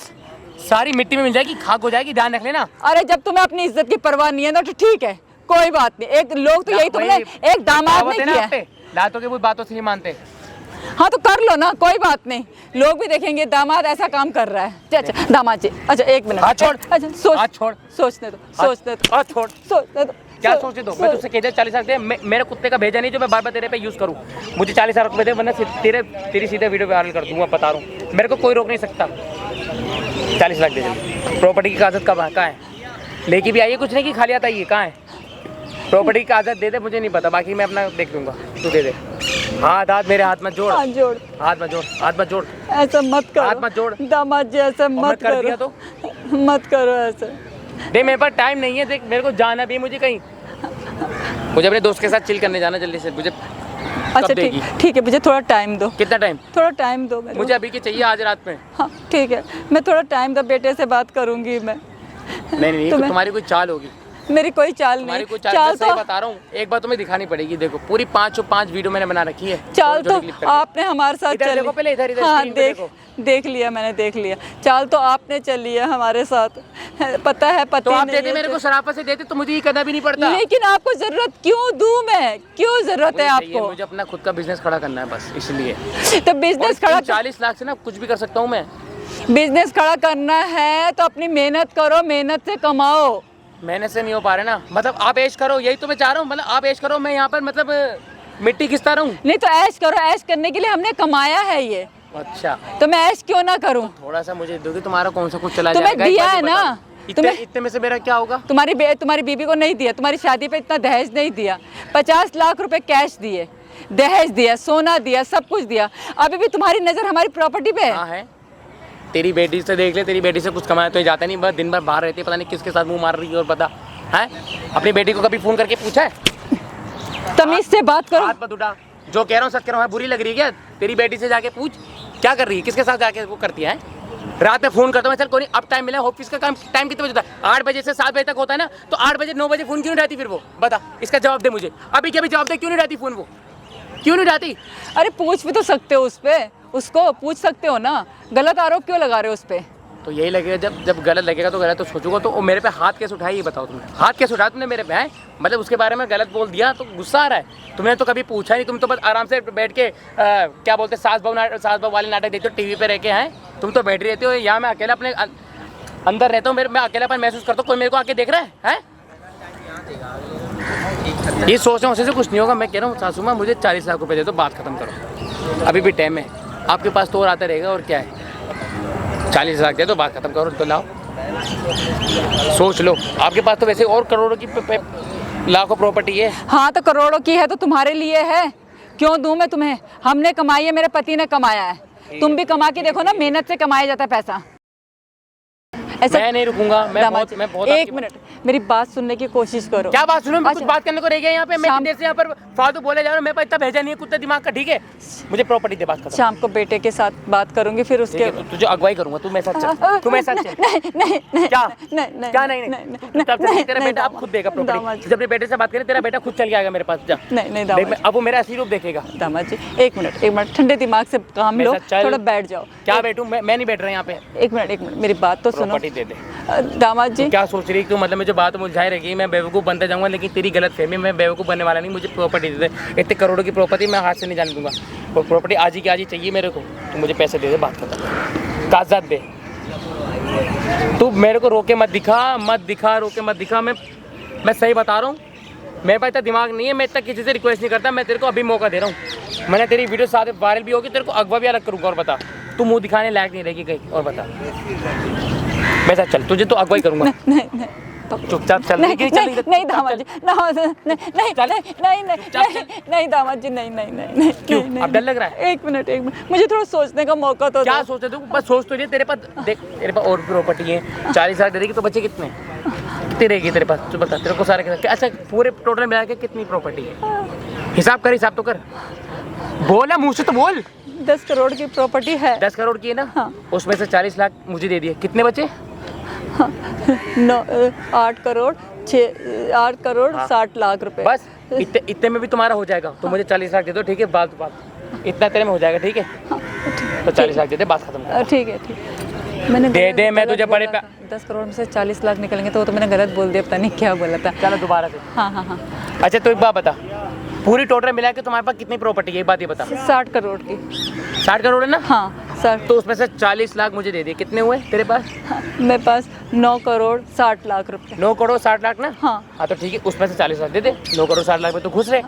Speaker 4: सारी मिट्टी में मिल जाएगी, खाक हो जाएगी, ध्यान रख लेना।
Speaker 2: अरे जब तुम्हें अपनी इज्जत की परवाह नहीं है ना तो ठीक है, कोई बात नहीं। एक लोग तो यही तुमने एक दामाद नहीं किया है।
Speaker 4: लातों की वो बातों से नहीं मानते।
Speaker 2: हाँ तो कर लो ना, कोई बात नहीं, लोग भी देखेंगे दामाद ऐसा काम कर रहा है। अच्छा दामाद जी, अच्छा 1 मिनट।
Speaker 4: हाथ छोड़।
Speaker 2: अच्छा सोचने दो। सोचने दो।
Speaker 4: क्या सोचने दो? मैं तुझसे 40 लाख दे, मेरे कुत्ते का भेजा नहीं जो मैं बार बार तेरे पे यूज करूं। मुझे 40 लाख रुपए दे, वरना तेरी सीधे वीडियो वायरल कर दूंगा, बता रहा हूँ। मेरे को कोई रोक नहीं सकता। 40 लाख दे जल्दी। प्रॉपर्टी की कागज कहाँ है? लेके भी आइए, कुछ नहीं कि खाली आता है, कहाँ है प्रॉपर्टी की कागज? दे दे, मुझे नहीं पता, बाकी मैं अपना देख लूंगा, तू दे दे। हाथ मेरे हाथ मत जोड़, हाथ मत जोड़,
Speaker 2: ऐसा मत करो,
Speaker 4: हाथ मत जोड़
Speaker 2: दामाद जी, ऐसा मत
Speaker 4: कर दिया
Speaker 2: करो
Speaker 4: तो
Speaker 2: मत करो ऐसा।
Speaker 4: देख मेरे पास टाइम नहीं है, देख मेरे को जाना भी है, मुझे कहीं, मुझे अपने दोस्त के साथ चिल करने जाना जल्दी से। मुझे
Speaker 2: अच्छा ठीक है, मुझे थोड़ा टाइम दो।
Speaker 4: कितना टाइम?
Speaker 2: थोड़ा टाइम दो
Speaker 4: मुझे अभी की चाहिए, आज रात में।
Speaker 2: हाँ ठीक है, मैं थोड़ा टाइम दो, बेटे से बात करूंगी मैं।
Speaker 4: नहीं तो तुम्हारी कोई चाल होगी।
Speaker 2: मेरी कोई चाल नहीं।
Speaker 4: कोई चाल तो बता रहा हूँ, एक बार तुम्हें दिखानी पड़ेगी। देखो पूरी 5 वीडियो मैंने बना रखी है।
Speaker 2: चाल तो आपने हमारे साथ चली।
Speaker 4: देखो पहले इधर
Speaker 2: हाँ देख लिया मैंने, देख लिया। चाल तो आपने चली है हमारे साथ, पता है पता।
Speaker 4: तो आप देते मेरे को शराफत से देते तो मुझे ये करना भी नहीं पड़ता।
Speaker 2: लेकिन आपको जरूरत क्यों दूं मैं? क्यों जरूरत है आपको?
Speaker 4: मुझे अपना खुद का बिजनेस खड़ा करना है बस, इसलिए।
Speaker 2: तो बिजनेस खड़ा
Speaker 4: 40 लाख से ना कुछ भी कर सकता हूँ मैं।
Speaker 2: बिजनेस खड़ा करना है तो अपनी मेहनत करो, मेहनत से कमाओ।
Speaker 4: मेहनत से नहीं हो पा रहे ना, मतलब आप ऐश करो, यही तो मैं चाह रहा हूँ। मतलब आप ऐश करो, मैं यहाँ पर मतलब मिट्टी घिसता रहूँ।
Speaker 2: नहीं तो ऐश करो, ऐश करने के लिए हमने कमाया है ये।
Speaker 4: अच्छा
Speaker 2: तो मैं ऐश क्यों ना करूँ?
Speaker 4: थोड़ा सा मुझे दोगे, तुम्हारा कौन सा कुछ चला
Speaker 2: जाएगा? तुम्हें दिया है ना,
Speaker 4: इतने में से मेरा क्या होगा?
Speaker 2: तुम्हारी बीबी को नहीं दिया, तुम्हारी शादी पे इतना दहेज नहीं दिया। 50 लाख रुपए कैश दिए, दहेज दिया, सोना दिया, सब कुछ दिया। अभी भी तुम्हारी नजर हमारी प्रॉपर्टी पे
Speaker 4: है। तेरी बेटी से देख ले, तेरी बेटी से कुछ कमाया तो जाता नहीं, बस दिन भर बाहर रहती है, पता नहीं किसके साथ मुंह मार रही है। और पता है अपनी बेटी को कभी फोन करके पूछा है?
Speaker 2: तमीज से बात करो।
Speaker 4: हाथ मत उठा, जो कह रहा हूँ सच कह रहा हूँ। बुरी लग रही है क्या? तेरी बेटी से जाके पूछ क्या कर रही है, किसके साथ जाके वो करती है। रात में फोन करता हूँ, चल कोई नहीं, अब टाइम मिला। ऑफिस का काम टाइम कितने बजे होता है? 8 बजे से 7 बजे तक होता है ना, तो 8 बजे 9 बजे फोन क्यों नहीं रहती फिर वो? बता, इसका जवाब दे मुझे, अभी के अभी जवाब दे। क्यों नहीं रहती फोन वो, क्यों नहीं रहती?
Speaker 2: अरे पूछ भी तो सकते हो उसको पूछ सकते हो ना, गलत आरोप क्यों लगा रहे हो उस पे?
Speaker 4: तो यही लगेगा, जब गलत लगेगा तो गलत तो सोचूंगा। तो मेरे पे हाथ कैसे उठाया ये बताओ तुमने? हाथ कैसे उठाया तुमने मेरे पे? है मतलब उसके बारे में गलत बोल दिया तो गुस्सा आ रहा है? तुमने तो कभी पूछा नहीं, तुम तो बस आराम से बैठ के क्या बोलते सास बहू वाले नाटक देखते हो टीवी पे रह के। हैं तुम तो बैठ रहते हो, यहाँ मैं अकेला अपने अंदर रहता हूँ, मैं अकेलापन महसूस करता हूँ। कोई मेरे को आके देख रहा है? ये सोचने से कुछ नहीं होगा। मैं कह रहा हूँ सासू माँ मुझे 40 लाख रुपए दे दो, बात खत्म करो। अभी भी टाइम है, आपके पास तो और आता रहेगा, और क्या है। 40 लाख दे दो, बात खत्म करो, तो लाओ, सोच लो। आपके पास तो वैसे और करोड़ों की लाखों प्रॉपर्टी है।
Speaker 2: हाँ तो करोड़ों की है तो तुम्हारे लिए है, क्यों दूं मैं तुम्हें? हमने कमाई है, मेरे पति ने कमाया है। तुम भी कमा के देखो ना, मेहनत से कमाया जाता है पैसा।
Speaker 4: ऐसा मैं नहीं रुकूंगा, मैं बहुत
Speaker 2: एक मिनट मेरी बात सुनने की कोशिश करो।
Speaker 4: क्या बात सुनो? कुछ बात करने को रह गया यहाँ पे। मैं कितने से यहाँ पर फालतू बोले जा रहा हूँ, मेरे पास इतना भेजा नहीं है कुत्ते दिमाग का, ठीक है? मुझे प्रॉपर्टी दे, बात कर।
Speaker 2: शाम को बेटे के साथ बात करूंगी, फिर उसके
Speaker 4: तुझे अगवाई करूंगा। तू मेरे साथ चल, तू मेरे साथ चल।
Speaker 2: नहीं
Speaker 4: क्या नहीं? तेरा बेटा अब खुद देगा प्रॉपर्टी। जब बेटे से बात करें, तेरा बेटा खुद चल के आएगा मेरे पास। जा
Speaker 2: नहीं,
Speaker 4: अब वो मेरा असली रूप देखेगा।
Speaker 2: दामाद जी एक मिनट ठंडे दिमाग से काम लो, थोड़ा बैठ जाओ।
Speaker 4: क्या बैठूं मैं नहीं बैठ रहा यहाँ पे।
Speaker 2: एक मिनट मेरी बात तो सुनो।
Speaker 4: प्रॉपर्टी दे दे।
Speaker 2: दामाद जी
Speaker 4: क्या सोच रही तू? मतलब मुझे बात मुझाई रहेगी, मैं बेवकूफ़ बनता जाऊंगा, लेकिन तेरी गलत फहमी, मैं बेवकूफ़ बनने वाला नहीं। मुझे प्रॉपर्टी दे दे, इतने करोड़ों की प्रॉपर्टी मैं हाथ से नहीं जाने दूंगा। और प्रॉपर्टी आज ही की आज ही चाहिए मेरे को, तो मुझे पैसे दे दे, बात खत्म। कागजात दे। तू मेरे को रोके मत दिखा, रोके मत दिखा। मैं सही बता रहा हूँ, मेरे पास इतना दिमाग नहीं है, मैं इतना किसी से रिक्वेस्ट नहीं करता। मैं तेरे को अभी मौका दे रहा हूँ। मैंने तेरी वीडियो साथ वायरल भी होगी, तेरे को अगवा भी अलग करूँगा। और बता, तू मुँह दिखाने लायक नहीं रहेगी कहीं। और बता, वैसा चल, तुझे तो अगवाई करूँगा। चुपचाप चल।
Speaker 2: नहीं
Speaker 4: चल,
Speaker 2: नहीं नहीं दामाद जी, नहीं दामाद जी, नहीं।
Speaker 4: क्यों? अब डर लग रहा है?
Speaker 2: एक मिनट, मुझे थोड़ा सोचने का मौका तो
Speaker 4: क्या
Speaker 2: दो।
Speaker 4: सोचे तू? बस सोच तो रही है। तेरे पास देख, तेरे पास और प्रॉपर्टी है, 40 लाख दे देगी तो बच्चे कितने कितनी रहेगी तेरे पास? तू बता, तेरे को सारे अच्छा पूरे टोटल मिला के कितनी प्रॉपर्टी है? हिसाब कर, हिसाब तो कर, बोल ना, मुँह से तो बोल।
Speaker 2: 10 करोड़ की प्रॉपर्टी है।
Speaker 4: 10 करोड़ की है ना?
Speaker 2: हाँ।
Speaker 4: उसमें से 40 लाख मुझे दे दिए, कितने बचे?
Speaker 2: 8 करोड़ 60 लाख रुपए।
Speaker 4: बस इतने में भी तुम्हारा हो जाएगा। तो मुझे 40 लाख दे दो, ठीक है? बात इतना तेरे में हो जाएगा, ठीक है? तो 40 लाख दे दे, बात खत्म कर।
Speaker 2: ठीक है। मैंने
Speaker 4: दे दे, मैं तुझे बड़े
Speaker 2: 10 करोड़ में से 40 लाख निकलेंगे तो वो तो मैंने गलत बोल दिया, पता नहीं क्या बोला था।
Speaker 4: चलो दोबारा से।
Speaker 2: हाँ।
Speaker 4: अच्छा तो एक बात बता, पूरी टोटल मिला के तुम्हारे पास कितनी प्रॉपर्टी है? एक बात ये बता।
Speaker 2: 60 करोड़ की।
Speaker 4: 60 करोड़ है ना?
Speaker 2: हाँ सर।
Speaker 4: तो उसमें से 40 लाख मुझे दे दिए, कितने हुए तेरे पास?
Speaker 2: मेरे पास 9 करोड़ 60 लाख रुपए।
Speaker 4: 9 करोड़ 60 लाख ना?
Speaker 2: हाँ।
Speaker 4: तो ठीक है, उसमें से 40 लाख दे दे। 9 करोड़ 60 लाख में तो खुश रहे।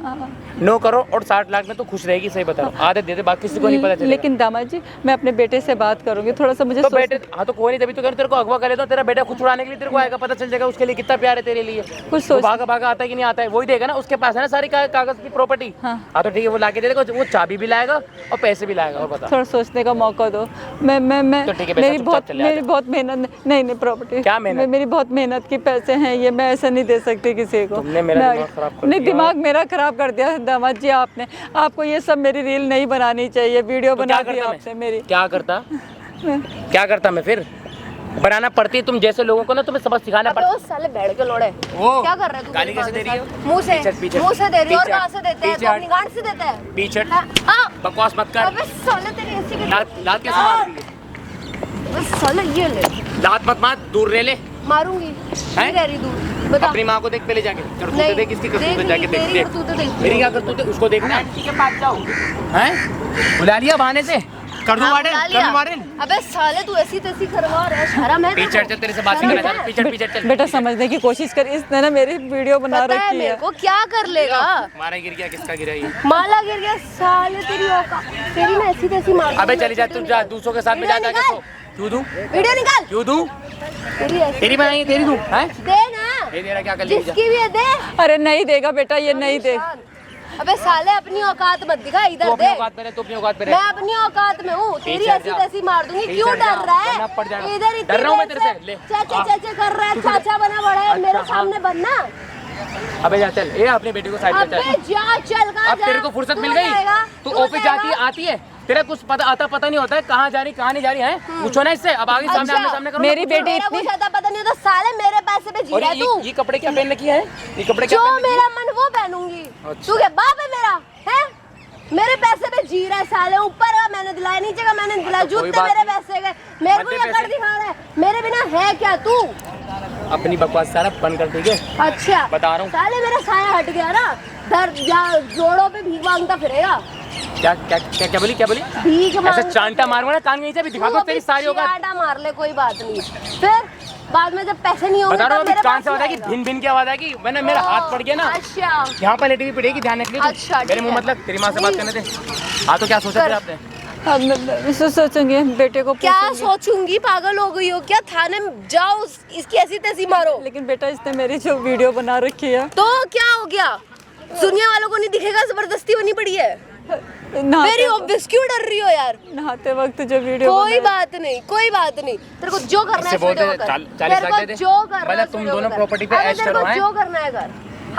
Speaker 4: 9 करोड़ और 60 लाख में तो खुश रहेगी, सही बता रहा हूँ। आधे दे दे, बाकी किसी को नहीं पता चलेगा।
Speaker 2: लेकिन दामाद जी, मैं अपने बेटे से बात करूंगी, थोड़ा सा मुझे
Speaker 4: तो बेटे, हाँ तो कोई नहीं, तभी तो कर, तेरे को अगवा कर लेता हूं। तेरा बेटा खुद छुड़ाने के लिए तेरे को आएगा, पता चल जाएगा उसके लिए कितना प्यार है तेरे लिए।
Speaker 2: कुछ सोच,
Speaker 4: भागा आता है कि नहीं आता है, वही देगा ना। उसके पास है ना सारी कागज की प्रॉपर्टी। हाँ तो ठीक है, वो लाके दे देगा, वो चाबी भी लाएगा और पैसे भी लाएगा। और बता,
Speaker 2: थोड़ा सोचने का मौका दो। मैं
Speaker 4: तो ठीक है,
Speaker 2: मेरी बहुत मेहनत, नहीं प्रॉपर्टी
Speaker 4: क्या मेहनत?
Speaker 2: मेरी बहुत मेहनत की पैसे हैं ये, मैं ऐसा नहीं दे सकती किसी को।
Speaker 4: तुमने मेरा दिमाग खराब कर
Speaker 2: नहीं,
Speaker 4: दिया।
Speaker 2: दिमाग मेरा खराब कर दिया दामाद जी आपने। आपको ये सब मेरी रील नहीं बनानी चाहिए, वीडियो
Speaker 4: तो
Speaker 2: बना दी आपने मेरी।
Speaker 4: क्या करता मैं फिर? बनाना पड़ती है, तुम जैसे लोगों को ना तुम्हें सबक सिखाना पड़ता है।
Speaker 1: अबे उस साले बैठ के लोड़े,
Speaker 4: ओ,
Speaker 1: क्या कर रहा है तू?
Speaker 4: गाली कैसे दे रही है?
Speaker 1: मुंह से
Speaker 4: पीछे
Speaker 1: दे रही है। और
Speaker 4: पीछे
Speaker 1: कहाँ से देते हैं?
Speaker 4: पीछे
Speaker 1: तो अपनी गांड से देते हैं।
Speaker 4: पीछे
Speaker 1: हाँ।
Speaker 4: बकवास मत कर।
Speaker 1: अबे साले तेरी ऐसी की
Speaker 4: लात कैसे मारती है?
Speaker 1: अबे साले ये ले,
Speaker 4: लात मत मार, दूर रह ले।
Speaker 1: मारूंगी। नहीं रह रही दूर, बता।
Speaker 4: अपनी माँ को देख पहले जाके, करतूतें
Speaker 1: नहीं,
Speaker 4: देख, इसकी करतूतें
Speaker 1: देख
Speaker 4: जाके
Speaker 1: नहीं,
Speaker 4: देख।
Speaker 1: तेरी करतूतें देख।
Speaker 4: मेरी क्या करतूतें? उसको देखना। आंटी के पास जाओ। हैं? बुला लिया बहाने से? कर दूं
Speaker 1: हाँ,
Speaker 4: वार्डन?
Speaker 1: बुला
Speaker 4: कर
Speaker 1: लिया।
Speaker 4: दूं वार्डन?
Speaker 1: अबे साले तू ऐसी तैसी करवा रहा है, शर्म है?
Speaker 4: पीछे चल, तेरे से बात नहीं करना। पीछे चल।
Speaker 2: बेटा समझने की कोशिश कर, इसने ना मेरी वीडियो बना
Speaker 1: पता है
Speaker 2: रखी
Speaker 1: मेरे
Speaker 2: है।
Speaker 1: को क्या कर लेगा?
Speaker 4: मारा गिर गया, किसका गिरा ये?
Speaker 1: माला गिर गया साले, तेरी औकात, तेरी ना ऐसी तैसी मार दूंगी।
Speaker 4: अबे चली जा, तू जा, दूसरों के साथ में जा जाके सो। क्यों दूं?
Speaker 1: वीडियो निकाल।
Speaker 4: क्यों दूं?
Speaker 1: तेरी ऐसी
Speaker 4: तेरी बनाएंगे, तेरी दूं? हैं?
Speaker 1: दे ना,
Speaker 4: ये तेरा क्या कर लेगी?
Speaker 1: जिसकी भी है दे।
Speaker 2: अरे नहीं देगा बेटा, ये नहीं दे।
Speaker 1: अबे साले अपनी औकात मत दिखा,
Speaker 4: तू
Speaker 1: इधर
Speaker 4: अपनी
Speaker 1: दे।
Speaker 4: औकात पे रह, तू अपनी औकात पे
Speaker 1: मैं
Speaker 4: रह।
Speaker 1: अपनी औकात में हूँ, तेरी
Speaker 4: पीछे
Speaker 1: ऐसी
Speaker 4: जा।
Speaker 1: तैसी मार दूंगी।
Speaker 4: पीछे
Speaker 1: क्यों
Speaker 4: जा,
Speaker 1: डर रहा
Speaker 4: वरना पड़
Speaker 1: है?
Speaker 4: जाएगा।
Speaker 1: इधर
Speaker 4: डर रहा हूँ मैं तेरे से, ले।
Speaker 1: चाचा कर रहा है, चाचा बना बड़ा है, मेरे सामने बनना।
Speaker 4: अबे जा चल, ये अपनी बेटी को साइड पे
Speaker 1: अबे
Speaker 4: चल।
Speaker 1: जा, चल कहाँ
Speaker 4: अब
Speaker 1: जा?
Speaker 4: तेरे को फुर्सत
Speaker 1: तू
Speaker 4: मिल गई?
Speaker 1: जाएगा?
Speaker 4: तू
Speaker 1: तू
Speaker 4: ऑफिस जाती है,
Speaker 1: जाएगा?
Speaker 4: आती है, तेरा कुछ पता नहीं होता है कहाँ जा रही कहाँ नहीं जा रही है? पूछो ना इससे। अब आगे सामने
Speaker 1: अच्छा,
Speaker 4: सामने करो।
Speaker 2: मेरी
Speaker 4: ना, पूछो।
Speaker 2: बेटी
Speaker 1: मेरा
Speaker 2: इतनी-
Speaker 1: कुछ आता पता नहीं होता, साले मेरे पैसे पे जी
Speaker 4: और
Speaker 1: रहा है तू।
Speaker 4: ये कपड़े क्या पहन रखी है? ये कपड़े क्या
Speaker 1: जो
Speaker 4: पहन रखी है?
Speaker 1: मेरा मन वो पहनूंगी।
Speaker 4: अच्छा।
Speaker 1: तू क्या बाप है मेरा? है मेरे पैसे पे जी रहा है साले। ऊपर का मैंने दिलाया, नीचे का मैंने दिलाया,
Speaker 4: तो कोई
Speaker 1: जूते
Speaker 4: बात
Speaker 1: मेरे
Speaker 4: नहीं।
Speaker 1: पैसे गए, मेरे को
Speaker 4: मध्य
Speaker 1: ये कर
Speaker 4: पैसे-
Speaker 1: दिखा रहा है। मेरे बिना है क्या तू?
Speaker 4: अपनी बकवास सारा बंद कर, ठीक है?
Speaker 1: अच्छा
Speaker 4: बता रहा हूँ।
Speaker 1: साले मेरा साया हट गया ना, दर या जोड़ों पे भीख मांगता फिरेगा।
Speaker 4: क्या क्या क्या क्या बोली? क्या बोली?
Speaker 1: भीख
Speaker 4: ऐसा
Speaker 1: मांगता
Speaker 4: चांटा मारूंगा ना कान के नीचे भी, दिखा दो तेरी सारी होगा।
Speaker 1: आटा मार ले, कोई बात नहीं। फिर बाद में जब पैसे नहीं होंगे
Speaker 4: बता रहा
Speaker 1: तब
Speaker 4: हूँ,
Speaker 1: मेरे
Speaker 4: अभी कान
Speaker 1: पास
Speaker 4: से बताया कि
Speaker 1: आएगा।
Speaker 4: भिन भिन की आवाज आएगी, मैंने मेरा हाथ पड़ गया ना,
Speaker 1: अच्छा
Speaker 4: यहाँ पर लेटी हुई पड़ेगी, ध्यान रख लियो।
Speaker 1: अच्छा,
Speaker 4: मेरे
Speaker 1: ठीक
Speaker 4: मुंह
Speaker 1: है।
Speaker 4: मतलब तेरी माँ से बात करने दे। हाँ तो क्या सोचा
Speaker 1: कर।
Speaker 4: फिर आपने?
Speaker 2: अब मैं सोचूंगी, बेटे को
Speaker 1: क्या
Speaker 2: पूछूंगी।
Speaker 1: सोचूंगी? पागल हो गई हो क्या? थाने में जाओ, इसकी ऐसी तैसी मारो।
Speaker 2: लेकिन बेटा इसने मेरी जो वीडियो बना रखी है
Speaker 1: तो क्या हो गया? दुनिया वालों को नहीं दिखेगा, जबरदस्ती बनी पड़ी है। मेरी ऑब्वियस, क्यों डर रही हो यार?
Speaker 2: नहाते वक्त जो वीडियो
Speaker 1: कोई बात नहीं, कोई बात नहीं। तेरे को जो करना है
Speaker 4: इससे बोलते
Speaker 1: वीडियो कर।
Speaker 4: 40
Speaker 1: तेरे
Speaker 4: लाख
Speaker 1: को
Speaker 4: दे दे।
Speaker 1: जो करना है
Speaker 4: मतलब तुम
Speaker 1: वीडियो
Speaker 4: दोनों
Speaker 1: कर।
Speaker 4: प्रॉपर्टी पे
Speaker 1: अरे
Speaker 4: ऐश
Speaker 1: तेरे
Speaker 4: करो,
Speaker 1: को
Speaker 4: हैं?
Speaker 1: जो करना है कर।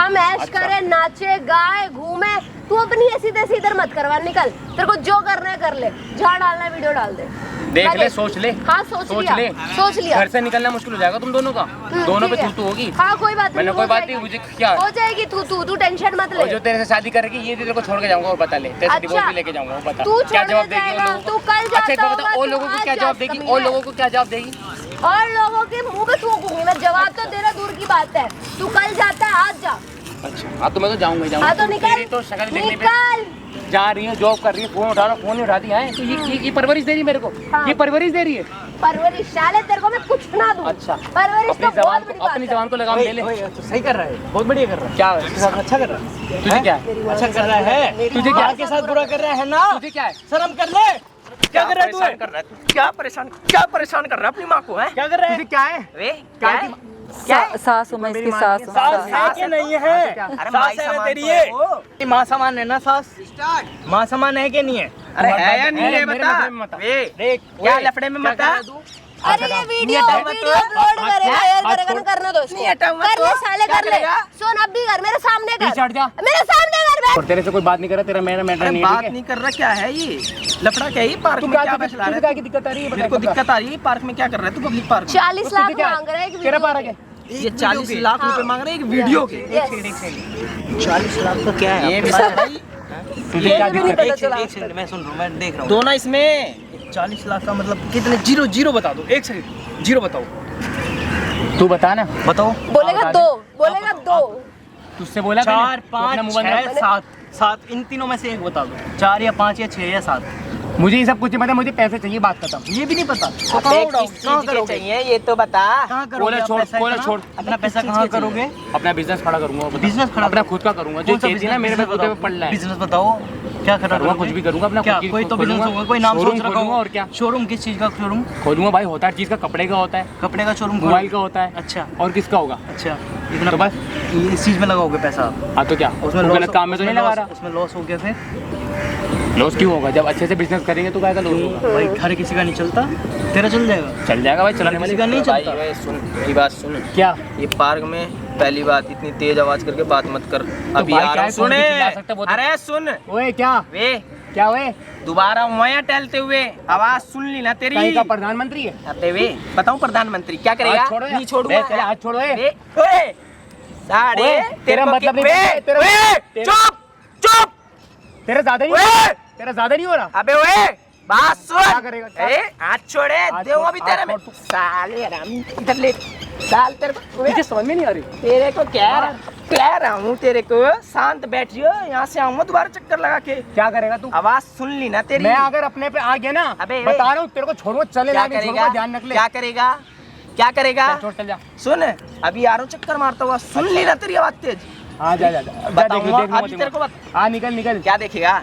Speaker 1: हम ऐश
Speaker 4: अच्छा।
Speaker 1: करें, नाचे गाए घूमे, तू अपनी ऐसी तैसी इधर मत करवा, निकल। तेरे को जो करना है कर ले, जहाँ डालना है वीडियो डाल दे।
Speaker 4: देख ले, सोच ले।
Speaker 1: हाँ सोच लिया।
Speaker 4: घर से निकलना मुश्किल हो जाएगा तुम दोनों का। दोनों पे
Speaker 1: ठीक है।
Speaker 4: तू होगी।
Speaker 1: हाँ कोई बात नहीं,
Speaker 4: मैंने
Speaker 1: हो
Speaker 4: कोई बात
Speaker 1: जाएगी।
Speaker 4: नहीं, मुझे क्या
Speaker 1: हो जाएगी, तू टेंशन मत
Speaker 4: और
Speaker 1: ले।
Speaker 4: जो तेरे से शादी करेगी ये तेरे को छोड़ के जाऊंगा, और बता ले तेरे से डिवोर्स भी लेके जाऊंगा, वो बता
Speaker 1: तू
Speaker 4: क्या
Speaker 1: छोड़
Speaker 4: जवाब
Speaker 1: के
Speaker 4: देगी उन
Speaker 1: जाएगा,
Speaker 4: लोगों
Speaker 1: तू
Speaker 4: को?
Speaker 1: कल
Speaker 4: अच्छा
Speaker 1: जाता
Speaker 4: एक बात
Speaker 1: होगा,
Speaker 4: बता, और
Speaker 1: तू
Speaker 4: लोगों को
Speaker 1: आज
Speaker 4: क्या
Speaker 1: जा
Speaker 4: जवाब देगी?
Speaker 1: कमीने।
Speaker 4: और लोगों को क्या जवाब देगी?
Speaker 1: और लोगों के मुंह पे थूकूंगी मैं, जवाब तो तेरा दूर की बात है। तू कल जाता है, आज जा।
Speaker 4: अच्छा हाँ तो मैं तो जाऊंगा ही
Speaker 1: हाँ
Speaker 4: जाऊंगा।
Speaker 1: तो निकल,
Speaker 4: तेरी तो शक्ल देखने पे
Speaker 1: निकल।
Speaker 4: जा रही है, जॉब कर रही है, फोन उठा रहा, फोन नहीं उठाती है। तो ये परवरिश दे रही है मेरे को।
Speaker 1: हाँ।
Speaker 4: ये परवरिश दे रही है।
Speaker 1: परवरिश साले तेरे को मैं कुछ ना दूं।
Speaker 4: अच्छा
Speaker 1: परवरिश
Speaker 4: अपनी
Speaker 1: तो बहुत बड़ी बात
Speaker 4: अपनी
Speaker 1: है।
Speaker 4: जबान को लगाम दे ले।
Speaker 3: तो सही कर रहा है, बहुत बढ़िया कर रहा है।
Speaker 4: क्या
Speaker 3: अच्छा कर रहा है।
Speaker 4: तुझे क्या है?
Speaker 3: अच्छा कर रहा है।
Speaker 4: तुझे क्या
Speaker 3: माँ के साथ बुरा कर रहा है ना?
Speaker 4: तुझे क्या है?
Speaker 3: शर्म कर ले। क्या कर रहा है तू?
Speaker 5: क्या परेशान कर रहा है अपनी माँ को? है
Speaker 3: क्या कर रहा है?
Speaker 4: तुझे क्या है?
Speaker 5: वे
Speaker 4: क्या
Speaker 5: क्या
Speaker 4: है?
Speaker 5: है?
Speaker 2: सास हूँ मैं, इसकी सास हूँ।
Speaker 5: सास है कि नहीं है? सास है ना तेरी ये? माँ समान है ना सास? माँ समान है कि नहीं है?
Speaker 4: अरे है या नहीं है बता।
Speaker 5: देख क्या लफड़े में मत आ।
Speaker 1: अरे ये वीडियो अपलोड करेगा यार, करेगा ना, करने दो इसको। कर ले साले, कर ले। सुन अब भी कर, मेरे सामने कर,
Speaker 4: पीछे हट जा।
Speaker 1: मेरे सामने कर बे।
Speaker 4: और तेरे से कोई बात नहीं कर रहा, तेरा मेरा मैटर नहीं है,
Speaker 5: बात
Speaker 4: ठीक
Speaker 5: नहीं कर रहा, क्या है ये लफड़ा? क्या है ये? पार्क में क्या फैसला रहा है?
Speaker 4: दिक्कत आ रही है?
Speaker 5: मेरे को दिक्कत आ रही है। पार्क में क्या कर रहा है तू? पब्लिक पार्क में
Speaker 1: 40 लाख मांग रहा है एक
Speaker 4: तेरा
Speaker 1: वीडियो
Speaker 4: पार्क है?
Speaker 5: ये 40 लाख रुपए मांग रहे हैं एक वीडियो के। 40 लाख का क्या है?
Speaker 4: ये भी भाई तुझे क्या दिक्कत है?
Speaker 5: एक सेकंड मैं सुन रहा हूँ, मैं देख रहा हूँ। दो ना इसमें 40 लाख का मतलब कितने? जीरो जीरो बता दो। एक सेकंड जीरो बताओ,
Speaker 4: तू बता ना।
Speaker 5: बताओ।
Speaker 1: बोलेगा दो, बोलेगा दो।
Speaker 4: तुझसे बोला
Speaker 5: 4 5 6 7 7 इन तीनों में से एक बता दो। 4 या 5 या 6 या 7।
Speaker 4: मुझे ये सब कुछ नहीं पता, मुझे पैसे चाहिए, बात खत्म।
Speaker 5: ये भी नहीं पता तो कहाँ उड़ाओगे? कहाँ करोगे? ये तो बता। कहाँ करोगे?
Speaker 4: कोला छोड़
Speaker 5: अपना पैसा कहाँ करोगे?
Speaker 4: अपना बिजनेस खड़ा करूंगा।
Speaker 5: बिजनेस खड़ा
Speaker 4: अपना खुद का करूंगा, जो चीज ना मेरे पे खुद पे पड़ रहा है।
Speaker 5: बिजनेस बताओ क्या खड़ा
Speaker 4: करूंगा, कुछ भी करूंगा अपना
Speaker 5: क्या?
Speaker 4: खुद की
Speaker 5: कोई तो
Speaker 4: खोलूंगा,
Speaker 5: बिजनेस होगा, कोई नाम सोच
Speaker 4: शोरूम
Speaker 5: रखा
Speaker 4: खोलूंगा।
Speaker 5: होगा।
Speaker 4: और क्या
Speaker 5: शोरूम किस चीज का शोरूम
Speaker 4: खोलूंगा भाई? होता है चीज का, कपड़े का होता है,
Speaker 5: कपड़े का शोरूम
Speaker 4: मोबाइल का होता है।
Speaker 5: अच्छा
Speaker 4: और किसका होगा?
Speaker 5: अच्छा इतना
Speaker 4: तो बस
Speaker 5: इस चीज में लगाओगे पैसा?
Speaker 4: हाँ तो क्या
Speaker 5: उसमें
Speaker 4: उसमें गलत काम में तो नहीं लगा रहा?
Speaker 5: उसमें लॉस हो गया फिर?
Speaker 4: लॉस क्यों होगा? जब अच्छे से बिजनेस करेंगे तो क्या लॉस होगा?
Speaker 5: भाई घर किसी का नहीं चलता, तेरा चल जाएगा।
Speaker 4: चल जाएगा भाई, चलाने
Speaker 5: किसी
Speaker 4: वाले
Speaker 5: का नहीं
Speaker 6: भाई
Speaker 5: चलता।
Speaker 6: वे सुन, मेरी बात सुन।
Speaker 4: क्या?
Speaker 6: ये पार्क में पहली बात इतनी तेज आवाज करके बात मत कर। अभी
Speaker 4: भाई
Speaker 6: आ
Speaker 4: क्या
Speaker 6: रहा
Speaker 4: है,
Speaker 6: हूँ।
Speaker 4: कौन
Speaker 6: सुने,
Speaker 4: भी चिल्ला सकता है वो तो?
Speaker 6: अरे सुन
Speaker 4: ओए क्या
Speaker 6: वे
Speaker 4: क्या हुए?
Speaker 6: दोबारा वहाँ टहलते हुए आवाज सुन ली ना तेरी।
Speaker 4: कहीं का प्रधानमंत्री है?
Speaker 6: अबे वे बताऊं प्रधानमंत्री क्या करेगा?
Speaker 4: हाथ छोड़ो यार।
Speaker 6: नहीं छोड़ूंगा।
Speaker 4: बे, तेरा हाथ छोड़ो ए।
Speaker 6: वे, ओए, साढ़े
Speaker 4: ओए, तेरा
Speaker 6: को
Speaker 4: मतलब
Speaker 6: वे,
Speaker 4: नहीं, तेरा-
Speaker 6: वे,
Speaker 4: तेरा-
Speaker 6: चुप चुप।
Speaker 4: तेरा ज्यादा नहीं,
Speaker 6: ओए!
Speaker 4: तेरा ज्यादा नहीं हो रहा?
Speaker 6: अबे वे बात सुन।
Speaker 4: क्या करेगा? क्या?
Speaker 6: ए हाथ छोड़े,
Speaker 4: हाथ
Speaker 6: देऊंगा
Speaker 4: छोड़,
Speaker 6: अभी तेरे
Speaker 4: हाथ
Speaker 6: में।
Speaker 4: छोड़ तू।
Speaker 6: साले हरामी इधर ले। साल तेरे को
Speaker 4: तुझे समझ में नहीं आ रही?
Speaker 6: तेरे को कह रहा हूँ तेरे को शांत बैठियो। यहाँ से आऊंगा दोबारा चक्कर लगा के।
Speaker 4: क्या करेगा तू?
Speaker 6: आवाज सुन ली ना तेरी।
Speaker 4: मैं अगर अपने पे आ गया ना,
Speaker 6: अबे,
Speaker 4: बता रहा हूँ तेरे को छोड़ूंगा, चले
Speaker 6: क्या
Speaker 4: ना नहीं छोड़ूंगा,
Speaker 6: करेगा?
Speaker 4: ध्यान रख ले।
Speaker 6: क्या करेगा? क्या करेगा?
Speaker 4: चल, छोड़, चल जा।
Speaker 6: सुन अभी आ रहा हूँ चक्कर मारता हुआ। सुन ली ना तेरी आवाज तेज।
Speaker 4: हाँ जा जा जा।
Speaker 6: बताऊंगा
Speaker 4: देखूंगा
Speaker 6: अभी तेरे को।
Speaker 4: हाँ निकल निकल।
Speaker 6: क्या देखेगा?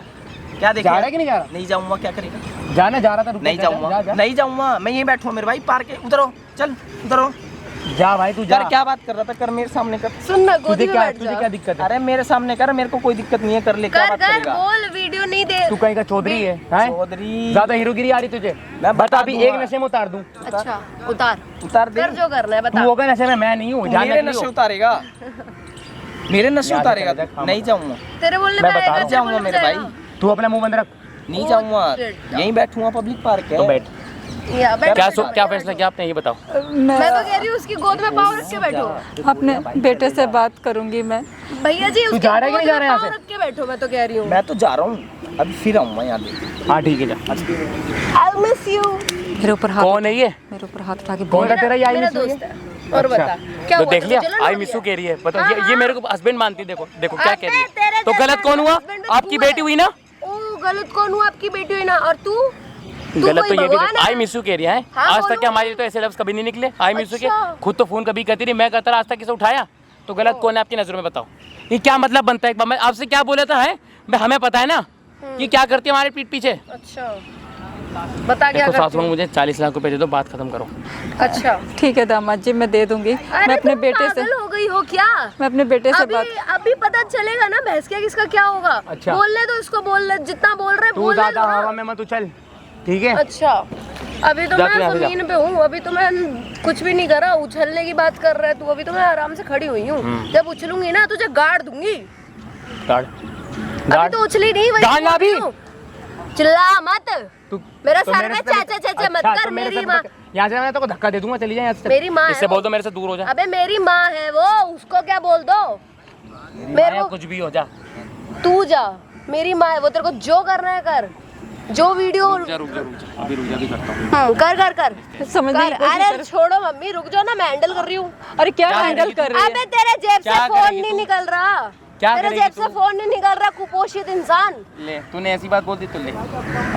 Speaker 6: क्या देखेगा?
Speaker 4: जा रहा है कि नहीं जा रहा?
Speaker 6: नहीं जाऊंगा। क्या करेगा?
Speaker 4: जाना जा रहा था, रुक
Speaker 6: नहीं
Speaker 4: जा, जा,
Speaker 6: जाऊंगा।
Speaker 4: जा, जा।
Speaker 6: नहीं जाऊंगा। मैं यहीं बैठूंगा मेरे भाई पार्क के। उधर हो, चल उधर हो।
Speaker 4: जा भाई तू जा।
Speaker 6: कर क्या बात कर रहा था? कर मेरे सामने कर।
Speaker 1: सुन ना,
Speaker 4: तुझे
Speaker 1: गोदी में
Speaker 4: क्या
Speaker 1: बैठ
Speaker 4: तुझे
Speaker 1: जा।
Speaker 4: क्या दिक्कत है?
Speaker 6: अरे मेरे सामने कर, मेरे को कोई दिक्कत नहीं है। कर ले, क्या
Speaker 1: कर
Speaker 6: बात
Speaker 1: कर
Speaker 6: करेगा?
Speaker 1: बोल, वीडियो नहीं दे।
Speaker 4: तू कहीं का चौधरी है? हैं?
Speaker 6: चौधरी
Speaker 4: ज्यादा हीरोगिरी आ रही तुझे?
Speaker 6: मैं
Speaker 4: बता
Speaker 6: बता
Speaker 4: अभी
Speaker 6: दूंगा।
Speaker 4: एक नशे में उतार दूं।
Speaker 1: अच्छा उतार,
Speaker 6: उतार दे।
Speaker 1: कर जो करना है
Speaker 4: तू
Speaker 1: बता।
Speaker 4: होगा नशे में, मैं नहीं हूँ। ध्यान
Speaker 6: मेरे
Speaker 4: रख
Speaker 6: नशे
Speaker 4: लियो।
Speaker 6: उतारेगा। मेरे नशे
Speaker 4: याद
Speaker 6: उतारेगा
Speaker 4: रख,
Speaker 6: तू। नहीं जाऊंगा।
Speaker 1: तेरे बोलने
Speaker 4: मैं
Speaker 1: पे
Speaker 4: बता
Speaker 1: आएगा,
Speaker 4: रहा
Speaker 1: तेरे
Speaker 6: जाऊंगा
Speaker 1: बोलने
Speaker 6: मेरे
Speaker 1: पे
Speaker 6: भाई।
Speaker 1: जाएगा।
Speaker 4: तू अपना मुंह बंद रख।
Speaker 6: नहीं
Speaker 1: Oh,
Speaker 6: जाऊंगा।
Speaker 1: shit.
Speaker 6: यहीं बैठूंगा, पब्लिक पार्क है।
Speaker 4: तो बैठ।
Speaker 1: या बैठ,
Speaker 4: क्या
Speaker 1: बैठ,
Speaker 4: क्या
Speaker 1: बैठ,
Speaker 4: फैसला किया आपने, ये बताओ।
Speaker 1: मैं तो कह रही हूँ उसकी गोद में पाँव रख के बैठो।
Speaker 2: अपने बेटे से बात करूंगी मैं।
Speaker 1: भैया जी उसकी
Speaker 4: जा रहा है कि
Speaker 1: गोद
Speaker 4: नहीं जा
Speaker 1: में
Speaker 4: रहा है यहाँ
Speaker 1: पाँव
Speaker 4: से?
Speaker 1: रख के बैठो, मैं तो कह रही हूँ।
Speaker 6: मैं तो जा रहा हूँ, अभी फिर आऊंगा यहाँ पे।
Speaker 4: हाँ ठीक है जा।
Speaker 1: I'll miss you।
Speaker 2: मेरे ऊपर हाथ
Speaker 4: कौन है ये?
Speaker 2: मेरे ऊपर हाथ उठा के
Speaker 4: कौन
Speaker 2: बोल
Speaker 4: है तेरा? ये आई
Speaker 1: मेरा
Speaker 4: मिसू
Speaker 1: दोस्त है। और
Speaker 4: अच्छा।
Speaker 1: बता क्या
Speaker 4: तो
Speaker 1: हुआ?
Speaker 4: देख लिया,
Speaker 1: तुझे जलन
Speaker 4: आई
Speaker 1: हो
Speaker 4: मिसू
Speaker 1: गया?
Speaker 4: कह रही है। बताओ
Speaker 1: हाँ,
Speaker 4: ये मेरे को हस्बैंड मानती है। देखो देखो क्या कह रही
Speaker 1: अबे, तेरे
Speaker 4: है। तो
Speaker 1: जैसा
Speaker 4: गलत कौन हुआ?
Speaker 1: husband तो
Speaker 4: आपकी
Speaker 1: तू
Speaker 4: बेटी
Speaker 1: है।
Speaker 4: हुई ना?
Speaker 1: ओ गलत कौन हुआ? आपकी बेटी हुई ना। और तू
Speaker 4: गलत
Speaker 1: कोई
Speaker 4: तो ये भी
Speaker 1: भगवान है?
Speaker 4: आई मिसू कह रही है।
Speaker 1: हाँ,
Speaker 4: आज तक
Speaker 1: बोलो।
Speaker 4: क्या हमारे लिए तो ऐसे लफ्ज कभी नहीं निकले आई मिसू के।
Speaker 1: अच्छा।
Speaker 4: खुद तो फोन कभी करती रही, मैं करता रहा, आज तक किसे उठाया? तो गलत कौन है आपकी नजरों में, बताओ। ये क्या मतलब बनता है? एक बार मैं आपसे क्या बोला था है, हमें पता है ना कि क्या करती है हमारे पीठ पीछे।
Speaker 1: अच्छा बता क्या
Speaker 4: देखो
Speaker 1: करती
Speaker 4: सासू
Speaker 1: है?
Speaker 4: मुझे 40 लाख रुपए दे दो, बात खत्म करो।
Speaker 1: अच्छा
Speaker 2: ठीक है दामाद जी, मैं दे दूंगी।
Speaker 1: अरे
Speaker 2: मैं अपने
Speaker 1: तुम
Speaker 2: बेटे से
Speaker 1: पागल हो गई हो क्या?
Speaker 2: मैं अपने बेटे से
Speaker 1: अभी
Speaker 2: बात
Speaker 1: अभी पता चलेगा ना भैंस क्या किसका क्या होगा।
Speaker 4: अच्छा।
Speaker 1: बोलने तो इसको, बोल जितना बोल रहे
Speaker 4: तू
Speaker 1: बोलने
Speaker 4: ज्यादा
Speaker 1: दो ना।
Speaker 4: हवा में मत उछल, ठीक है?
Speaker 1: अच्छा अभी तो
Speaker 4: जा तू
Speaker 1: मैं
Speaker 4: यहाँ से जा।
Speaker 1: जमीन पे हूँ, अभी तो मैं कुछ भी नहीं करा। उछलने की बात कर रहा है तू, अभी तो मैं आराम से खड़ी हुई हूँ। जब उछलूंगी ना तुझे गाड़ दूंगी।
Speaker 4: गाड़
Speaker 1: अभी तो उछली नहीं, वही
Speaker 4: गाड़ ना
Speaker 1: बोल रही
Speaker 4: अभी।
Speaker 1: हूँ। चिल्ला मत।
Speaker 4: तू
Speaker 1: मेरा
Speaker 4: तो
Speaker 1: सर
Speaker 4: मेरे
Speaker 1: में
Speaker 4: से-
Speaker 1: चाचा चाचा मत
Speaker 4: अच्छा,
Speaker 1: कर।
Speaker 4: तो मेरे
Speaker 1: मेरी
Speaker 4: से
Speaker 1: माँ,
Speaker 4: यहाँ से मैं तो धक्का दे दूंगा, चली जाए यहाँ से।
Speaker 1: मेरी माँ है
Speaker 4: इससे
Speaker 1: वो।
Speaker 4: बोल दो मेरे से दूर हो जा।
Speaker 1: अबे मेरी माँ है वो, उसको क्या बोल दो। मेरे
Speaker 4: या
Speaker 1: को
Speaker 4: कुछ भी हो जा।
Speaker 1: तू जा, मेरी माँ है वो, तेरे को जो करना है कर। जो वीडियो
Speaker 4: रुक जा रुक जा रुक जा, अभी रुक जा, अभी करता हूँ।
Speaker 1: कर कर कर
Speaker 2: समझने की
Speaker 1: कर।
Speaker 2: कोशिश
Speaker 1: अरे
Speaker 2: कर।
Speaker 1: छोड़ो मम्मी, रुक जाओ ना, मैं हैंडल कर रही हूँ।
Speaker 2: अरे क्या
Speaker 4: क्या
Speaker 2: हैंडल कर रही
Speaker 1: अबे
Speaker 2: है?
Speaker 1: तेरे जेब से
Speaker 4: क्या
Speaker 1: फोन
Speaker 4: करेगी
Speaker 1: नहीं
Speaker 4: तू?
Speaker 1: निकल रहा।
Speaker 4: क्या
Speaker 1: तेरे
Speaker 4: करेगी
Speaker 1: जेब से
Speaker 4: तू?
Speaker 1: फोन नहीं निकल रहा, कुपोषित इंसान।
Speaker 4: ले तूने ऐसी बात बोल दी तो ले,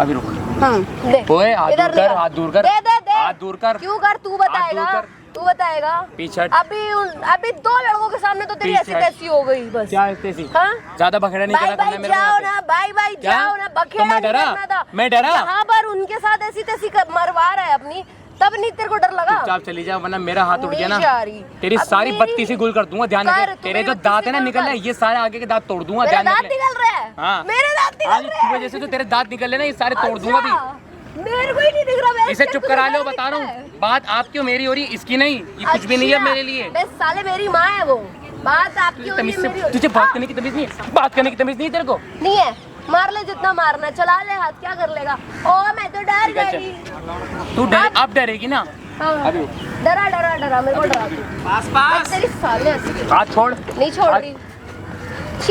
Speaker 4: अभी रुक।
Speaker 1: दे
Speaker 4: ओए हाथ
Speaker 1: इधर
Speaker 4: दूर
Speaker 1: ले
Speaker 4: कर,
Speaker 1: आ।
Speaker 4: हाथ दूर कर,
Speaker 1: दे दे दे।
Speaker 4: हाथ दूर कर।
Speaker 1: क्यों कर? तू बताएगा,
Speaker 4: दूर कर।
Speaker 1: तू बताएगा।
Speaker 4: पीछे हट।
Speaker 1: अभी दो लड़कों के सामने तो तेरी ऐसी
Speaker 4: पीछे हट।
Speaker 1: तैसी हो गई बस।
Speaker 4: क्या है तेजी?
Speaker 1: हाँ?
Speaker 4: ज्यादा बखेड़ा नहीं
Speaker 1: बाय
Speaker 4: करा
Speaker 1: बाय
Speaker 4: करना मेरे को
Speaker 1: जाओ
Speaker 4: यहाँ पे।
Speaker 1: ना, बाय बाय
Speaker 4: क्या?
Speaker 1: जाओ ना,
Speaker 4: तो
Speaker 1: बखेड़ा
Speaker 4: मैं
Speaker 1: नहीं
Speaker 4: डरा?
Speaker 1: करना था।
Speaker 4: मैं डरा?
Speaker 1: यहाँ पर उनके साथ ऐसी तैसी मरवा रहा है अपनी, तब नहीं तेरे को डर लगा?
Speaker 4: चुपचाप चली जा वरना मेरा हाथ उठ गया
Speaker 1: नहीं
Speaker 4: ना,
Speaker 1: जा रही।
Speaker 4: तेरी
Speaker 1: अब
Speaker 4: सारी
Speaker 1: मेरी-
Speaker 4: बत्ती से गुल कर दूंगा, ध्यान
Speaker 1: कर,
Speaker 4: रख।
Speaker 1: तू
Speaker 4: तेरे
Speaker 1: मेरी
Speaker 4: जो
Speaker 1: बत्ती
Speaker 4: दांत
Speaker 1: से
Speaker 4: है ना
Speaker 1: गुल
Speaker 4: निकल
Speaker 1: कर।
Speaker 4: रहे हैं, ये सारे आगे के दांत तोड़ दूंगा,
Speaker 1: मेरे
Speaker 4: ध्यान
Speaker 1: दांत
Speaker 4: रख।
Speaker 1: निकल रहे हैं।
Speaker 4: हाँ।
Speaker 1: मेरे दांत
Speaker 4: आज
Speaker 1: निकल
Speaker 4: की
Speaker 1: रहे
Speaker 4: वजह से तो तेरे दांत निकल रहे ना, ये सारे तोड़ दूंगा भी।
Speaker 1: अच्छा, मेरे को ही नहीं दिख रहा। मेरे
Speaker 4: इसे
Speaker 1: से
Speaker 4: चुप
Speaker 1: तुझे
Speaker 4: करा लो,
Speaker 1: क्या
Speaker 4: बता रहा
Speaker 1: दिखता है?
Speaker 4: हूँ। बात आपकी और मेरी हो रही, इसकी नहीं। ये कुछ भी नहीं है
Speaker 1: अच्छा,
Speaker 4: मेरे लिए।
Speaker 1: बे साले मेरी माँ है वो। बात आपकी हो रही
Speaker 4: तमीज
Speaker 1: है,
Speaker 4: से
Speaker 1: मेरी हो रही
Speaker 4: तुझे
Speaker 1: है।
Speaker 4: बात करने की तमीज नहीं है, बात करने की तमीज नहीं है तेरे को।
Speaker 1: नहीं है, मार ले जितना मारना है, चला ले हाथ, क्या कर लेगा? ओ मैं तो डर
Speaker 4: ठीक है,
Speaker 1: गई।
Speaker 4: तू डर, अब डरेगी ना।
Speaker 1: हाँ,
Speaker 4: अभी
Speaker 1: डरा डरा डरा, मेरे को डरा तू। मैं तेरी साले ऐसी
Speaker 4: हाथ छोड़।
Speaker 1: नहीं छोड़ रही।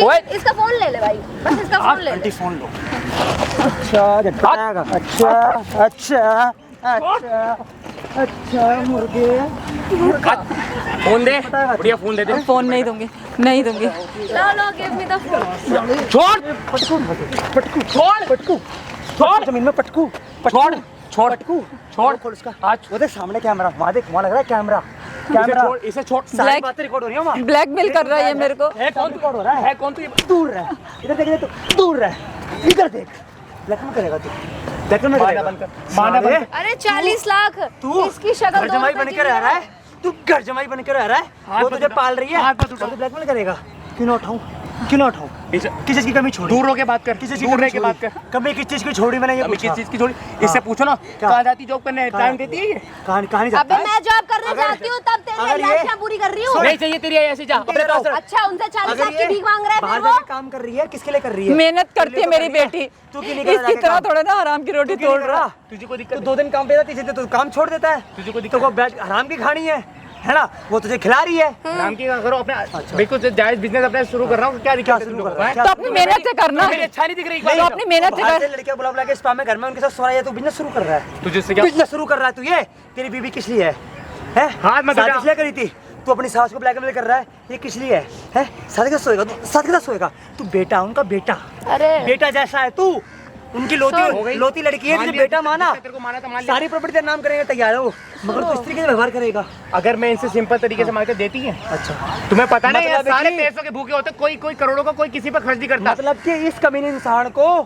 Speaker 4: ओए।
Speaker 1: इसका फोन ले ले भाई, बस इसका फोन ले ले।
Speaker 3: आंटी फोन लो। अच्छा झटका आएगा। अच्छा अच्छा अच्छा अच्छा मुर्गे।
Speaker 4: फोन दे, बढ़िया फोन दे दे।
Speaker 2: फोन नहीं दूंगी, नहीं दूंगी।
Speaker 1: लो लो, गिव मी द फोन।
Speaker 4: छोड़,
Speaker 3: पटकू
Speaker 4: छोड़,
Speaker 3: पटकू छोड़ जमीन में पटकू
Speaker 4: छोड़, छोड़,
Speaker 3: पटकू
Speaker 4: छोड़।
Speaker 3: खोल उसका।
Speaker 4: आज
Speaker 3: वो देख सामने कैमरा, वहाँ देख, वहाँ लग रहा है कैमरा।
Speaker 4: इसे
Speaker 3: कैमरा
Speaker 4: छोड़, इसे छोड़।
Speaker 3: सारी
Speaker 2: Black-
Speaker 3: बातें रिकॉर्ड हो रही है वहाँ।
Speaker 2: ब्लैकमेल कर रहा है ये मेरे को।
Speaker 4: है कौन तू?
Speaker 3: रिकॉर्ड हो रहा है।
Speaker 4: है कौन तू? ये
Speaker 3: दूर रह, इधर देख, इधर तू दूर रह, इधर देख। ब्लैकमेल करेगा तू, ब्लैकमेल
Speaker 4: मारना
Speaker 3: करेगा।
Speaker 4: बंद कर, मारना बंद कर।
Speaker 1: अरे 40 लाख
Speaker 3: तू
Speaker 1: इसकी शक्ल
Speaker 3: घर जमाई बन के रह रहा है, तू घर जमाई बन के रह रहा है,
Speaker 4: हाथ
Speaker 3: वो
Speaker 4: मत
Speaker 3: तुझे
Speaker 4: उठा,
Speaker 3: पाल रही है
Speaker 4: हाथ मत उठा।
Speaker 3: और तू ब्लैकमेल करेगा। क्यों ना उठाऊं, क्यों ना उठाऊं?
Speaker 4: इसे
Speaker 3: किस चीज की कमी छोड़ी?
Speaker 4: दूर होके बात कर,
Speaker 3: किस चीज की
Speaker 4: दूर
Speaker 3: कमी
Speaker 4: रह के बात कर।
Speaker 3: छोड़ी? कमी किस चीज की छोड़ी मैंने ये
Speaker 4: अभी
Speaker 3: पूछा।
Speaker 4: किस चीज की छोड़ी? इससे पूछो ना, कहाँ जाती जॉब करने? टाइम देती है ये?
Speaker 3: कहानी कहानी
Speaker 1: अबे
Speaker 3: जाता है।
Speaker 1: मैं जॉब करने
Speaker 3: अगर-
Speaker 1: जाती हूँ तब तेरी
Speaker 3: अगर ये-
Speaker 1: अभिलाषा पूरी कर रही हूँ।
Speaker 4: नहीं चाहिए तेरी ऐसे जा अपने पास रख।
Speaker 1: अच्छा, उनसे 40
Speaker 3: अगर
Speaker 1: लाख की
Speaker 3: ये
Speaker 1: भीख मांग रहा है
Speaker 3: बाहर
Speaker 1: फिर वो?
Speaker 3: जाके काम कर रही है, किसके लिए कर रही है?
Speaker 2: मेहनत करती है मेरी बेटी,
Speaker 3: तू क्यों नहीं कर रहा
Speaker 2: इसकी
Speaker 3: जाके
Speaker 2: तरह
Speaker 3: काम?
Speaker 2: थोड़ा ना हराम की रोटी
Speaker 3: तू क्यों
Speaker 2: तोड़
Speaker 3: नहीं कर
Speaker 2: रहा।
Speaker 3: रहा?
Speaker 4: तुझे कोई
Speaker 3: तू
Speaker 4: दिक्कत?
Speaker 3: 2 दिन काम पे जाती है, तू काम छोड़ देता है।
Speaker 4: तुझे कोई
Speaker 3: तो
Speaker 4: दिक्कत?
Speaker 3: वो बैठ हराम की खानी है ना? वो तुझे खिला रही है।
Speaker 4: नाम की करो अपने, बिल्कुल जायज बिजनेस अपने शुरू कर रहा हूँ। क्या दिक्कत है
Speaker 3: शुरू
Speaker 4: तुम
Speaker 3: कर
Speaker 4: लोगों
Speaker 3: रहा है?
Speaker 4: को?
Speaker 2: तो अपनी मेहनत से करना,
Speaker 4: मेरी अच्छा नहीं दिख रही
Speaker 2: तो अपनी मेहनत से
Speaker 3: बाहर
Speaker 2: कर।
Speaker 3: से लड़कियां बुला बुला के स्पा में घर में उनके साथ सो रहा है, तू बिजनेस शुरू कर रहा है।
Speaker 4: तुझे इससे क्या?
Speaker 3: बिजनेस शुरू कर रहा है तू। ये तेरी बीवी किस लिए है?
Speaker 4: हाथ मत
Speaker 3: शादी
Speaker 4: उठा।
Speaker 3: इसलिए करी थी? तू अपनी सास को ब्लैकमेल कर रहा है, ये किस लिए है? साथ के साथ सोएगा तू, साथ के साथ सोएगा तू। बेटा उनका बेटा,
Speaker 1: अरे
Speaker 3: बेटा जैसा है तू। उनकी
Speaker 4: हो गई?
Speaker 3: लोती लोती लड़की है,
Speaker 4: मान
Speaker 3: तुझे
Speaker 4: लिया,
Speaker 3: बेटा माना।
Speaker 4: तेरे को माना तो मान लिया।
Speaker 3: सारी प्रॉपर्टी तेरे नाम करेंगे, तैयार है वो, मगर तू इस तरीके से व्यवहार करेगा।
Speaker 4: अगर मैं इनसे सिंपल तरीके से मांगते देती है।
Speaker 3: अच्छा,
Speaker 4: तुम्हें पता नहीं है,
Speaker 3: मतलब है
Speaker 4: सारे
Speaker 3: कि-
Speaker 4: पैसों के भूखे होते, कोई कोई करोड़ों का, कोई किसी पर खर्च नहीं करता।
Speaker 3: मतलब कि इस कमीने इंसान को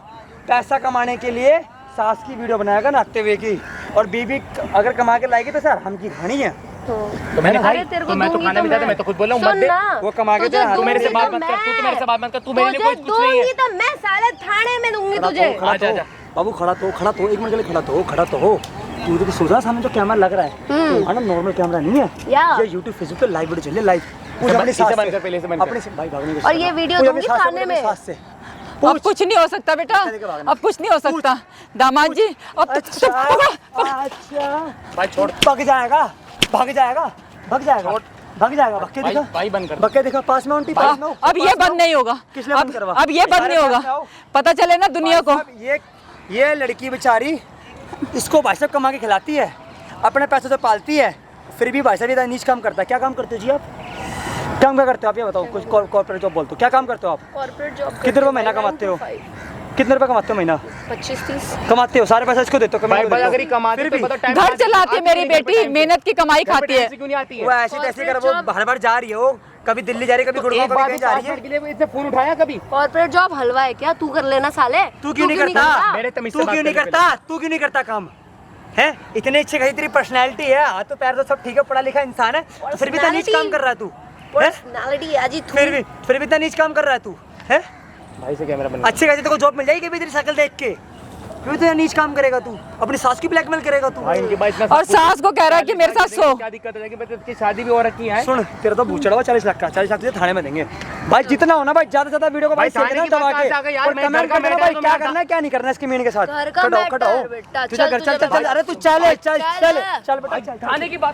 Speaker 3: पैसा कमाने के लिए सास की वीडियो बनाएगा नाचते हुए की, और बीवी अगर कमा के लाएगी तो सर हम की खानी है।
Speaker 4: तो मैंने खाई,
Speaker 1: अरे तेरे को
Speaker 4: तो मैं तो
Speaker 1: दूंगी
Speaker 4: खाना भी जाता, मैं तो खुद बोल रहा हूँ मत
Speaker 1: सुन
Speaker 4: दे।
Speaker 1: ना,
Speaker 3: वो कमा के
Speaker 1: तुझे
Speaker 3: दे,
Speaker 4: तू मेरे से
Speaker 1: दूंगी
Speaker 4: बात
Speaker 1: तो
Speaker 4: मत कर, तू
Speaker 1: मैं-
Speaker 4: मेरे से बात मत कर, तू मेरे लिए
Speaker 1: तुझे
Speaker 4: कुछ नहीं है।
Speaker 1: दूंगी तो मैं साले थाने में दूंगी तुझे।
Speaker 3: खड़ा
Speaker 4: आजा,
Speaker 3: तो,
Speaker 4: आजा।
Speaker 3: बाबू खड़ा तो 1 मिनट के लिए खड़ा तो हो। तू तो सोच रहा सामने जो कैमरा लग रहा है, तो है ना नॉर्मल कैमरा नहीं है।
Speaker 1: या।
Speaker 3: ये YouTube फेसबुक पे लाइव वीडियो चल रही है, लाइव। पूछ
Speaker 4: इसे
Speaker 3: अपनी सास
Speaker 4: बंद
Speaker 3: से,
Speaker 4: कर, पहले इसे बंद कर।
Speaker 3: अपनी से भाई भागने की
Speaker 1: और ये वीडियो
Speaker 3: पूछ अपनी
Speaker 1: दूंगी
Speaker 3: सास से,
Speaker 1: थाने
Speaker 3: पूछ अपनी
Speaker 1: में।
Speaker 3: सास से।
Speaker 2: अब कुछ नहीं हो सकता बेटा, अब कुछ नहीं हो सकता दामाद जी। अब तो-
Speaker 3: अच्छा
Speaker 4: भाई छोड़,
Speaker 3: भाग जाएगा, भाग जाएगा, भाग जाएगा, भाग जाएगा। भक्के
Speaker 4: भाई
Speaker 3: दिखा,
Speaker 4: भाई बंद कर।
Speaker 3: भक्के दिखा, पास में आंटी, पास में हो,
Speaker 2: अब ये
Speaker 3: पास में
Speaker 2: बंद
Speaker 3: हो।
Speaker 2: नहीं होगा,
Speaker 3: किस लिए बंद
Speaker 2: अब
Speaker 3: करवा?
Speaker 2: अब ये बंद नहीं
Speaker 3: सारे पास में
Speaker 2: होगा,
Speaker 3: आओ।
Speaker 2: पता चले ना दुनिया को।
Speaker 3: भाई साहब, ये लड़की बेचारी इसको भाई साहब कमा के खिलाती है, अपने पैसों से पालती है, फिर भी भाई साहब इतना नीच काम करता है। क्या काम करते हो जी आप? काम क्या करते हो आप, ये बताओ। कुछ कॉर्पोरेट जॉब बोलते हो, क्या काम करते हो आप?
Speaker 1: कॉर्पोरेट जॉब
Speaker 3: कितने रुपए महीना कमाते हो? कितने रुपए कमाते हो महीना?
Speaker 1: 25-30।
Speaker 3: कमाते हो, सारे पैसे इसको देते हो,
Speaker 4: भाई
Speaker 3: कमाई
Speaker 4: भाई
Speaker 3: को
Speaker 4: अगर ये
Speaker 3: देते हो।
Speaker 4: कमाते
Speaker 3: फिर
Speaker 4: तो
Speaker 3: भी
Speaker 4: बताओ टाइम
Speaker 2: घर चलाती है मेरी बेटी, मेहनत की कमाई खाती है।
Speaker 4: क्यों नहीं आती है?
Speaker 3: वो ऐसी तैसी कर, वो बार बार जा रही है, वो कभी दिल्ली जा रही है, कभी गुड़गांव,
Speaker 4: एक
Speaker 3: कभी
Speaker 4: बार
Speaker 3: कहीं
Speaker 4: भी
Speaker 3: जा
Speaker 4: 5
Speaker 3: रही है।
Speaker 4: मिनट के लिए इससे फोन उठाया कभी?
Speaker 1: कॉर्पोरेट जॉब हलवा है क्या? तू कर लेना साले।
Speaker 3: तू क्यों नहीं करता?
Speaker 4: मेरे तमीज से
Speaker 3: तू
Speaker 4: बात
Speaker 3: क्यों नहीं
Speaker 4: करने
Speaker 3: करता? तू क्यों नहीं करता काम? है इतने अच्छे खाई, तेरी पर्सनैलिटी है, हाथ तो पैर तो सब ठीक है, पढ़ा लिखा इंसान है, तो फिर भी इतना नीच काम कर रहा है तू। है?
Speaker 1: पर्सनालिटी आज ही तू।
Speaker 3: फिर भी इतना नीच काम कर रहा है तू। है
Speaker 4: भाई से कैमरा बंद।
Speaker 3: अच्छे खासी तेरे को जॉब मिल जाएगी कभी तेरी शक्ल देख के? क्यों इतना नीच काम करेगा तू? अपनी सास की ब्लैकमेल करेगा तू?
Speaker 4: भाई इनके बाद इतना
Speaker 2: और सास को कह रहा है कि मेरे साथ सो।
Speaker 4: क्या दिक्कत है कि इसकी शादी भी हो रखी है।
Speaker 3: सुन, तेरा तो भूत चढ़ा हुआ 40 लाख का, 40 लाख तुझे थाने में देंगे भाई। जितना हो ना भाई, ज्यादा से ज्यादा वीडियो को भाई
Speaker 4: भाई,
Speaker 3: शेयर
Speaker 4: थाने
Speaker 3: करना
Speaker 4: की बात
Speaker 3: दबा
Speaker 4: कहाँ से आ गई
Speaker 3: के,
Speaker 4: यार?
Speaker 3: और
Speaker 4: मैं
Speaker 3: कमेंट
Speaker 4: घर का
Speaker 3: करना
Speaker 4: मैटर
Speaker 3: भाई
Speaker 4: तो
Speaker 3: क्या
Speaker 4: मैं
Speaker 3: करना है क्या नहीं करना है इसकी मीन के साथ।
Speaker 1: घर का
Speaker 3: खड़ो
Speaker 1: मैटर
Speaker 3: खड़ो,
Speaker 1: बेटा,
Speaker 3: तुझे
Speaker 1: चल
Speaker 3: घर चल
Speaker 1: तुझे
Speaker 3: चल चल,
Speaker 1: बता।
Speaker 3: अरे तू चल चल चल चल बेटा चल।
Speaker 4: थाने की बात